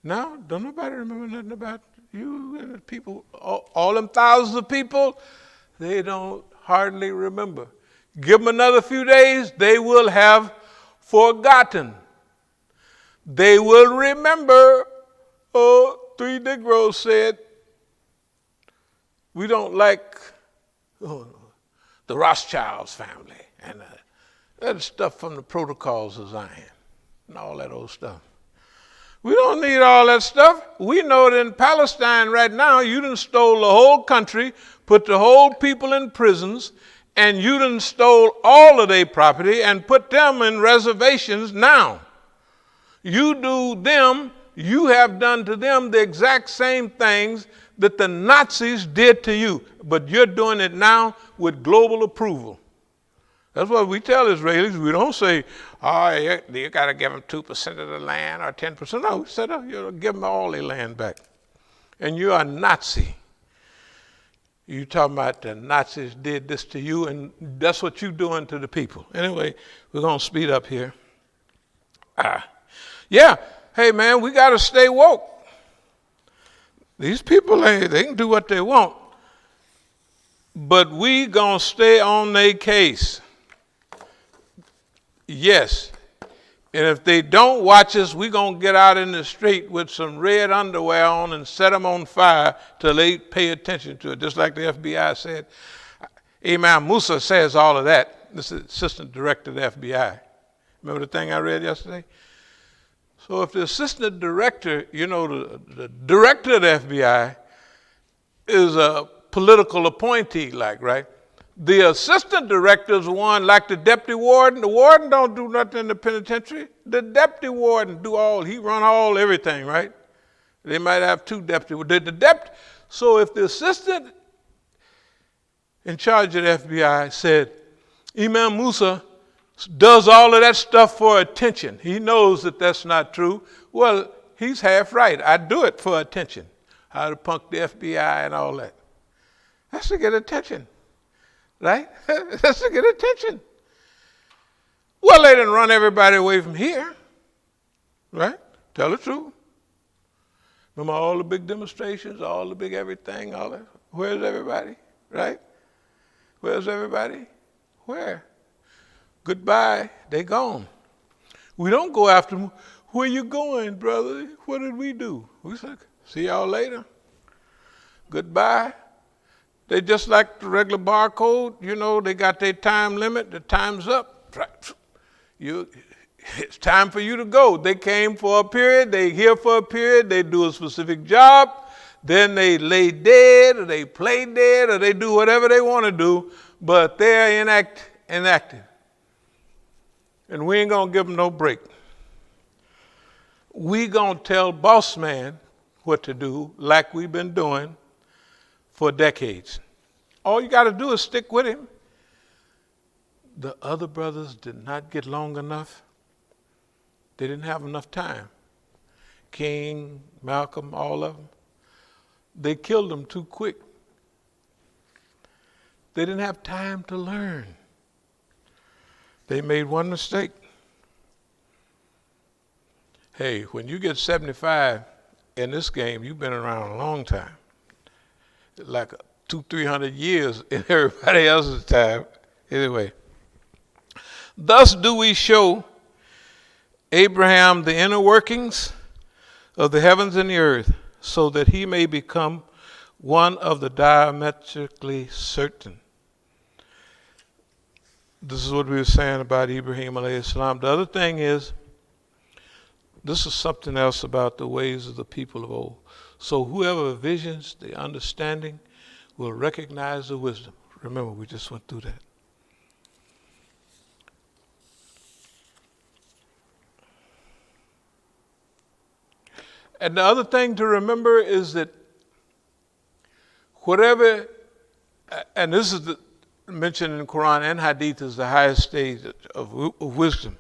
Now, don't nobody remember nothing about you and the people, all them thousands of people, they don't hardly remember. Give them another few days, they will have forgotten. They will remember, 3 Negroes said, we don't like the Rothschilds family and that stuff from the protocols of Zion and all that old stuff. We don't need all that stuff. We know that in Palestine right now, you done stole the whole country, put the whole people in prisons, and you done stole all of their property and put them in reservations now. You do them, you have done to them the exact same things that the Nazis did to you, but you're doing it now with global approval. That's what we tell Israelis. We don't say, you got to give them 2% of the land or 10%. No, we said, you give them all their land back. And you're a Nazi. You talking about the Nazis did this to you, and that's what you're doing to the people. Anyway, we're going to speed up here. Yeah, hey, man, we got to stay woke. These people, they can do what they want. But we going to stay on their case. Yes. And if they don't watch us, we're going to get out in the street with some red underwear on and set them on fire till they pay attention to it, just like the FBI said. Imam Musa says all of that. This is assistant director of the FBI. Remember the thing I read yesterday? So if the assistant director, the director of the FBI is a political appointee, right? The assistant director is one like the deputy warden. The warden don't do nothing in the penitentiary. The deputy warden he run everything, right? They might have 2 deputies. So if the assistant in charge of the FBI said, Imam Musa does all of that stuff for attention, he knows that that's not true, well, he's half right. I do it for attention. How to punk the FBI and all that. That's to get attention. right? That's to get attention. Well, they didn't run everybody away from here, right? Tell the truth. Remember all the big demonstrations, all the big everything, all that? Where's everybody, right? Where's everybody? Where? Goodbye, they gone. We don't go after them. Where you going, brother? What did we do? We said, see y'all later. Goodbye. They just like the regular barcode, you know, they got their time limit, the time's up. It's time for you to go. They came for a period, they here for a period, they do a specific job, then they lay dead, or they play dead, or they do whatever they want to do, but they're inactive. And we ain't gonna give them no break. We gonna tell boss man what to do like we've been doing for decades. All you got to do is stick with him. The other brothers did not get long enough. They didn't have enough time. King, Malcolm, all of them. They killed them too quick. They didn't have time to learn. They made one mistake. Hey, when you get 75 in this game, you've been around a long time. Like 200-300 years in everybody else's time. Anyway, thus do we show Abraham the inner workings of the heavens and the earth, so that he may become one of the diametrically certain. This is what we were saying about Ibrahim alayhi salam. The other thing is, this is something else about the ways of the people of old. So whoever visions the understanding will recognize the wisdom. Remember, we just went through that. And the other thing to remember is that whatever, and this is mentioned in the Quran and Hadith as the highest stage of wisdom,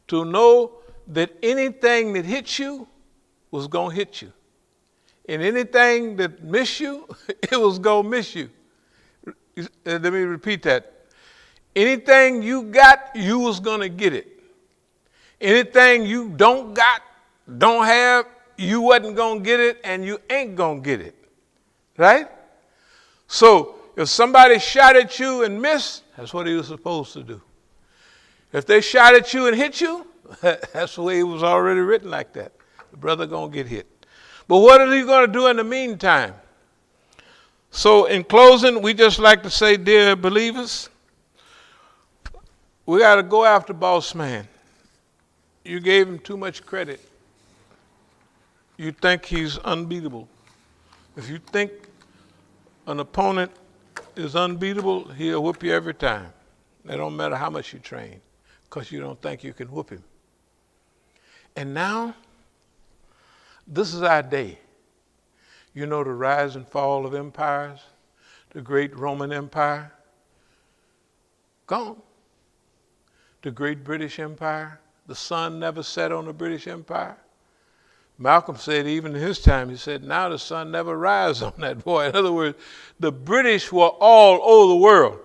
to know that anything that hits you was going to hit you. And anything that missed you, it was going to miss you. Let me repeat that. Anything you got, you was going to get it. Anything you don't have, you wasn't going to get it, and you ain't going to get it. Right? So if somebody shot at you and missed, that's what he was supposed to do. If they shot at you and hit you, that's the way it was already written like that. The brother going to get hit. But what are you going to do in the meantime? So in closing, we just like to say, dear believers, we got to go after boss man. You gave him too much credit. You think he's unbeatable. If you think an opponent is unbeatable, he'll whoop you every time. It don't matter how much you train, because you don't think you can whoop him. And now, this is our day. You know the rise and fall of empires, the great Roman Empire, gone. The great British Empire, the sun never set on the British Empire. Malcolm said even in his time, he said, now the sun never rises on that boy. In other words, the British were all over the world.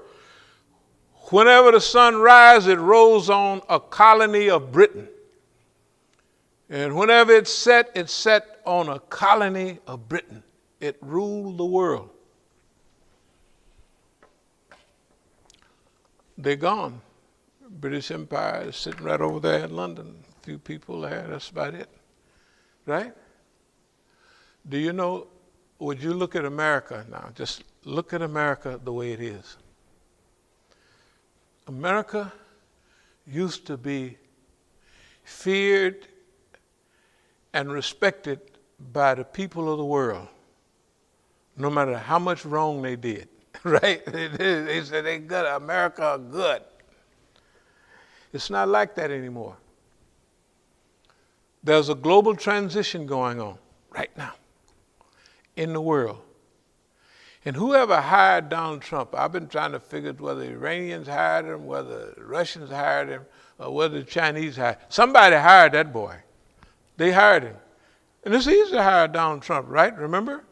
Whenever the sun rises, it rose on a colony of Britain. And whenever it set on a colony of Britain. It ruled the world. They're gone. British Empire is sitting right over there in London. A few people there, that's about it. Right? Do you know, would you look at America now? Just look at America the way it is. America used to be feared and respected by the people of the world, no matter how much wrong they did. Right? They said they good, America are good. It's not like that anymore. There's a global transition going on right now in the world. And whoever hired Donald Trump, I've been trying to figure out whether the Iranians hired him, whether the Russians hired him, or whether the Chinese hired him. Somebody hired that boy. They hired him. And it's easy to hire Donald Trump, right? Remember?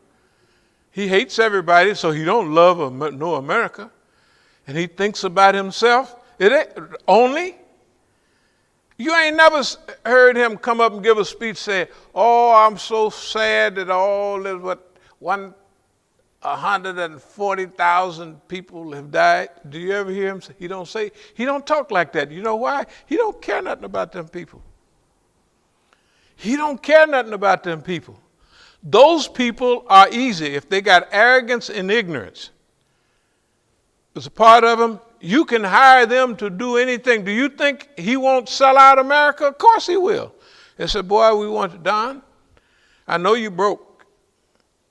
He hates everybody, so he don't love no America. and he thinks about himself, it ain't only. You ain't never heard him come up and give a speech say, oh, I'm so sad that all this, 140,000 people have died. Do you ever hear him say? He don't talk like that. You know why? He don't care nothing about them people. He don't care nothing about them people. Those people are easy. If they got arrogance and ignorance as a part of them, you can hire them to do anything. Do you think he won't sell out America? Of course he will. They said, boy, we want it done. I know you broke,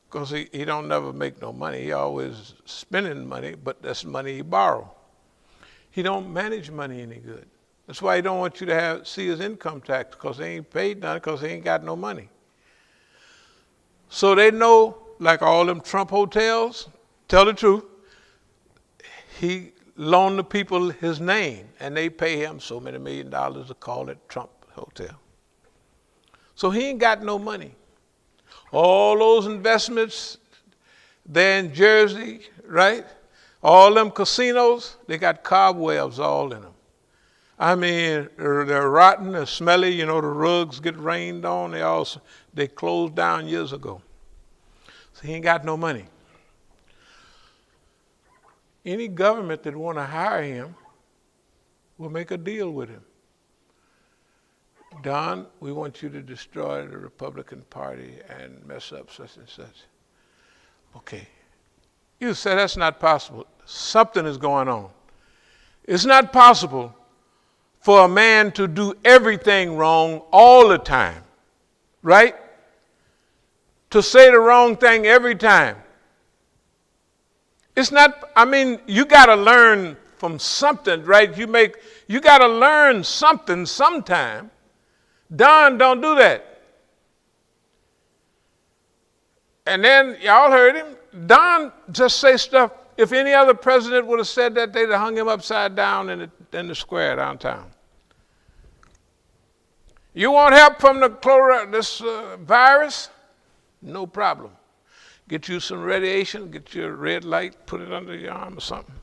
because he don't never make no money. He always spending money, but that's money he borrow. He don't manage money any good. That's why he don't want you to see his income tax, because he ain't paid none, because he ain't got no money. So they know, like all them Trump hotels, tell the truth, he loaned the people his name, and they pay him so many $1 million to call it Trump Hotel. So he ain't got no money. All those investments there in Jersey, right? All them casinos, they got cobwebs all in them. I mean, they're rotten, they're smelly. You know, the rugs get rained on. They closed down years ago. So he ain't got no money. Any government that want to hire him will make a deal with him. Don, we want you to destroy the Republican Party and mess up such and such. Okay. You say that's not possible. Something is going on. It's not possible for a man to do everything wrong all the time, right? To say the wrong thing every time. It's not, you got to learn from something, right? You got to learn something sometime. Don don't do that. And then y'all heard him. Don just say stuff. If any other president would have said that, they'd have hung him upside down in the square downtown. You want help from this virus? No problem. Get you some radiation, get you a red light, put it under your arm or something.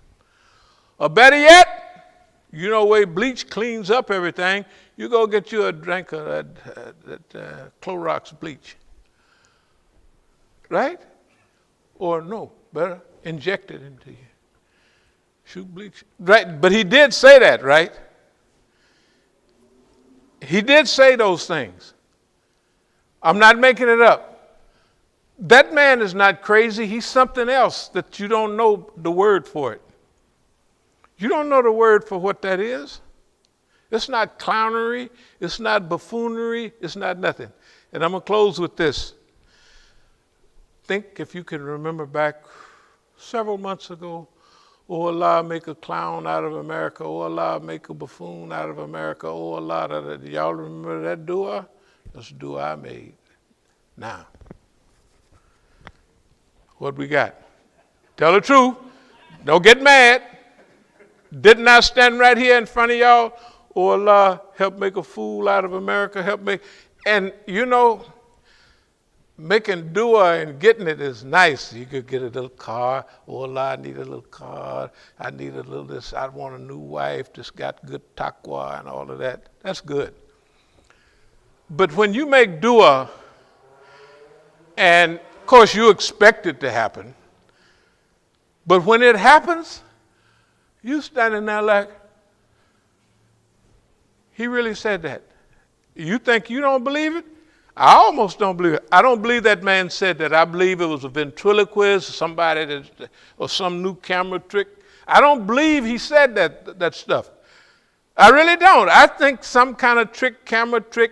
Or better yet, you know where bleach cleans up everything, you go get you a drink of that Clorox bleach. Right? Or no, better, inject it into you. Shoot bleach. Right, but he did say that, right? He did say those things. I'm not making it up. That man is not crazy. He's something else that you don't know the word for it. You don't know the word for what that is. It's not clownery. It's not buffoonery. It's not nothing. And I'm going to close with this. Think if you can remember back several months ago, oh Allah, make a clown out of America. Oh Allah, make a buffoon out of America. Oh Allah, do y'all remember that dua? That's the dua I made. Now, what we got? Tell the truth. Don't get mad. Didn't I stand right here in front of y'all? Oh Allah, help make a fool out of America. Help make. And you know, making dua and getting it is nice. You could get a little car. Oh Allah, I need a little car. I need a little this. I want a new wife that's got good taqwa and all of that. That's good. But when you make dua, and of course you expect it to happen, but when it happens, you standing there like, he really said that. You think you don't believe it? I almost don't believe it. I don't believe that man said that. I believe it was a ventriloquist, somebody or some new camera trick. I don't believe he said that stuff. I really don't. I think some kind of camera trick,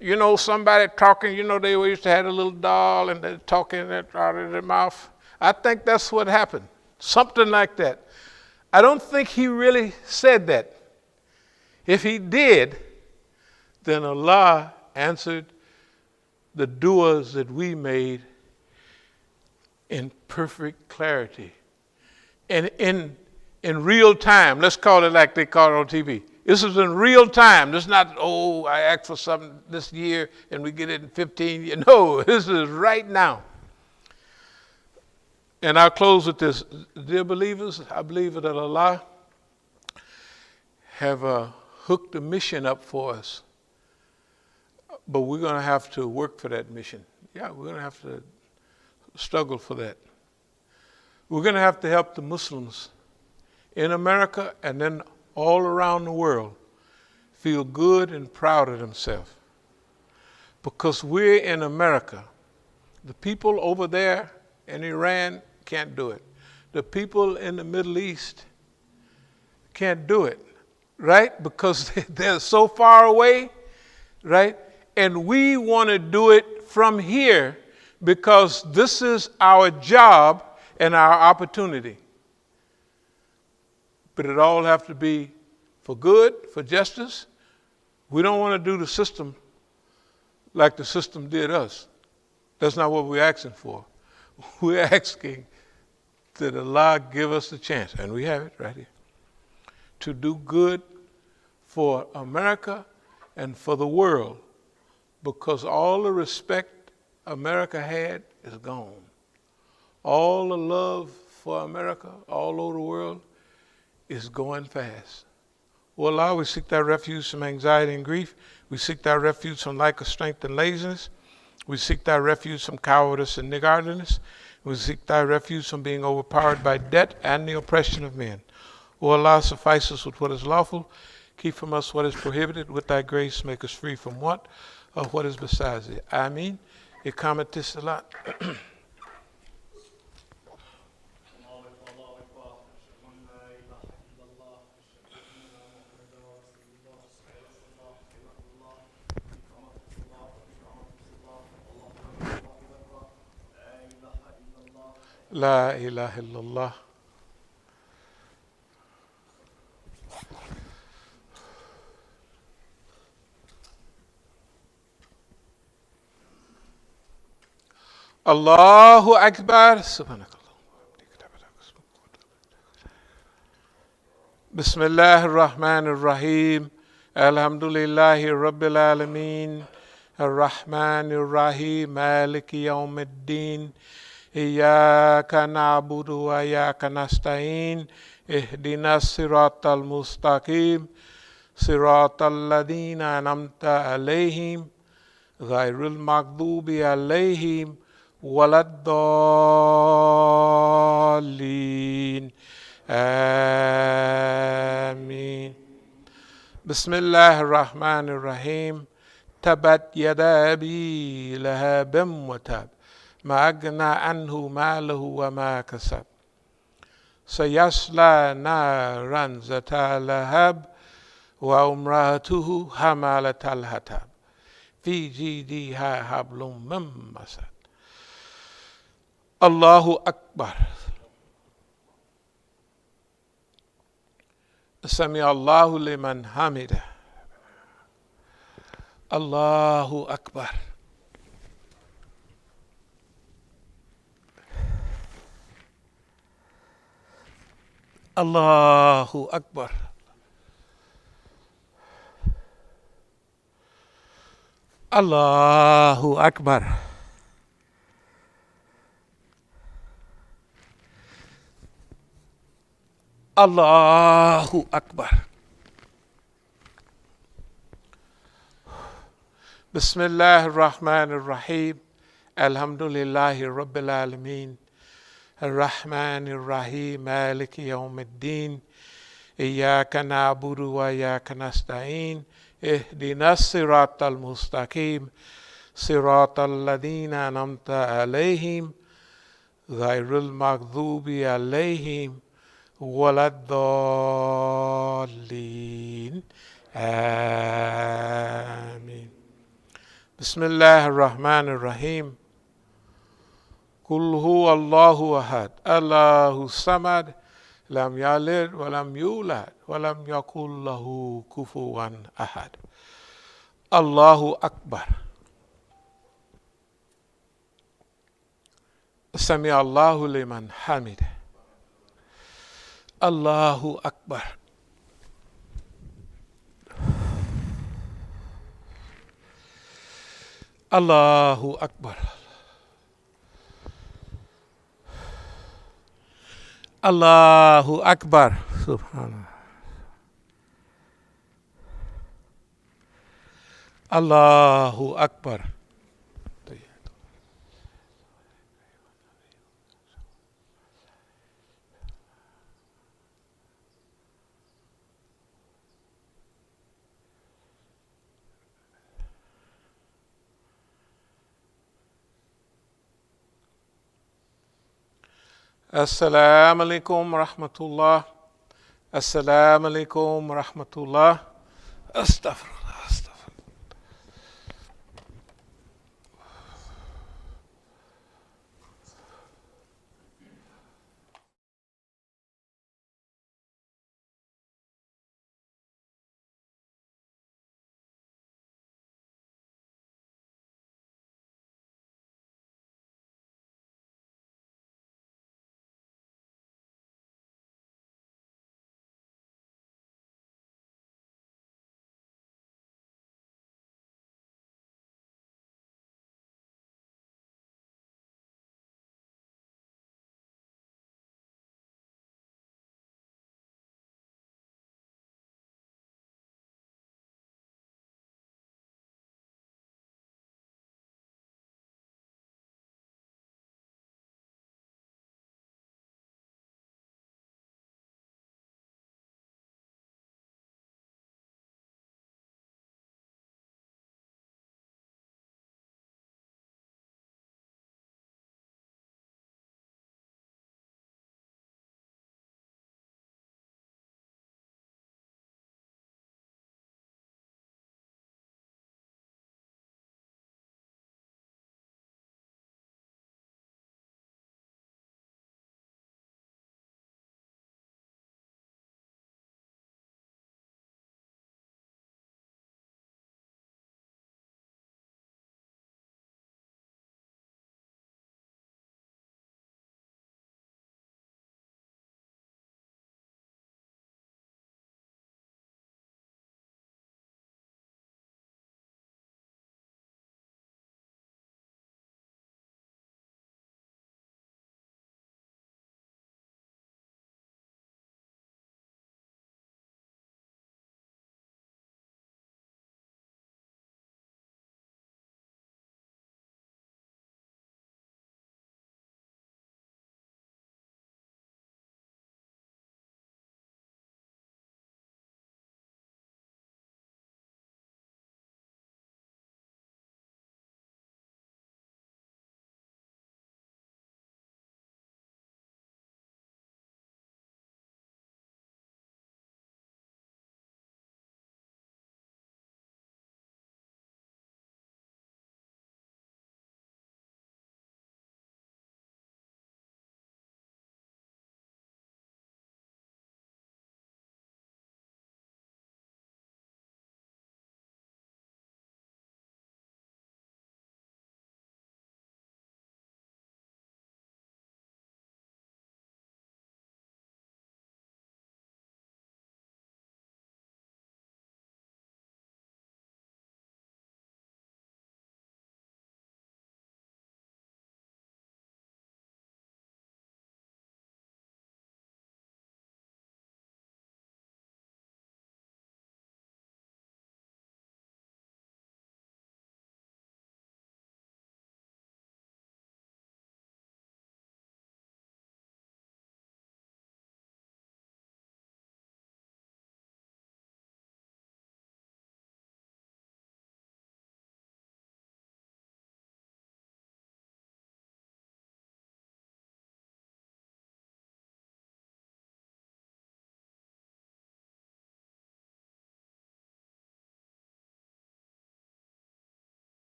you know, somebody talking, you know, they used to have a little doll and they're talking out of their mouth. I think that's what happened. Something like that. I don't think he really said that. If he did, then Allah answered the duas that we made in perfect clarity. And in real time, let's call it like they call it on TV. This is in real time. This is not, oh, I asked for something this year and we get it in 15 years. No, this is right now. And I'll close with this. Dear believers, I believe that Allah have hooked a mission up for us. But we're going to have to work for that mission. Yeah, we're going to have to struggle for that. We're going to have to help the Muslims in America and then all around the world feel good and proud of themselves. Because we're in America. The people over there in Iran can't do it. The people in the Middle East can't do it, right? Because they're so far away, right? And we want to do it from here because this is our job and our opportunity. But it all have to be for good, for justice. We don't want to do the system like the system did us. That's not what we're asking for. We're asking that Allah give us the chance, and we have it right here, to do good for America and for the world, because all the respect America had is gone. All the love for America all over the world is going fast. Oh Allah, we seek thy refuge from anxiety and grief. We seek thy refuge from lack of strength and laziness. We seek thy refuge from cowardice and niggardliness. We seek thy refuge from being overpowered by debt and the oppression of men. O Allah, suffice us with what is lawful. Keep from us what is prohibited. With thy grace, make us free from what? Of what is besides thee. Ameen. Iqamat as-salat. La ilaha illallah. Allahu Akbar. Bismillah ar-Rahman ar-Rahim. Alhamdulillahi Rabbil Alameen. Ar-Rahman ar-Rahim. Maliki Yawm ad-Din. Iyyaka na'budu wa iyyaka nasta'in. Ihdinas siratal mustaqim. Siratal ladina an'amta alayhim. Ghayril maghdubi alayhim. Waladdallin. Ameen. Bismillah ar-Rahman ar-Rahim. Tabat yada abi lahabam wa tab. ما أغنى عنه ماله وما كسب سيصلى نارا ذات لهب وامرأته حمالة الحطب في جيدها حبل من مسد الله أكبر سمع الله لمن حمده الله أكبر Allahu Akbar. Allahu Akbar. Allahu Akbar. Bismillah ar-Rahman ar-Rahim. Alhamdulillahi Rabbil Alameen. الرحمن الرحيم مالك يوم الدين إياك نعبد وإياك نستعين اهدنا الصراط المستقيم صراط الذين أنعمت عليهم غير المغضوب عليهم ولا الضالين آمين بسم الله الرحمن الرحيم قل هو الله أحد الله الصمد لم يلد ولم يولد ولم يكن له كفوا أحد الله أكبر سمع الله لمن حمده الله أكبر الله أكبر Allahu Akbar. Subhanallah. Allahu Akbar. As-salamu alaikum rahmatullah. As-salamu alaikum rahmatullah. Astaghfirullah.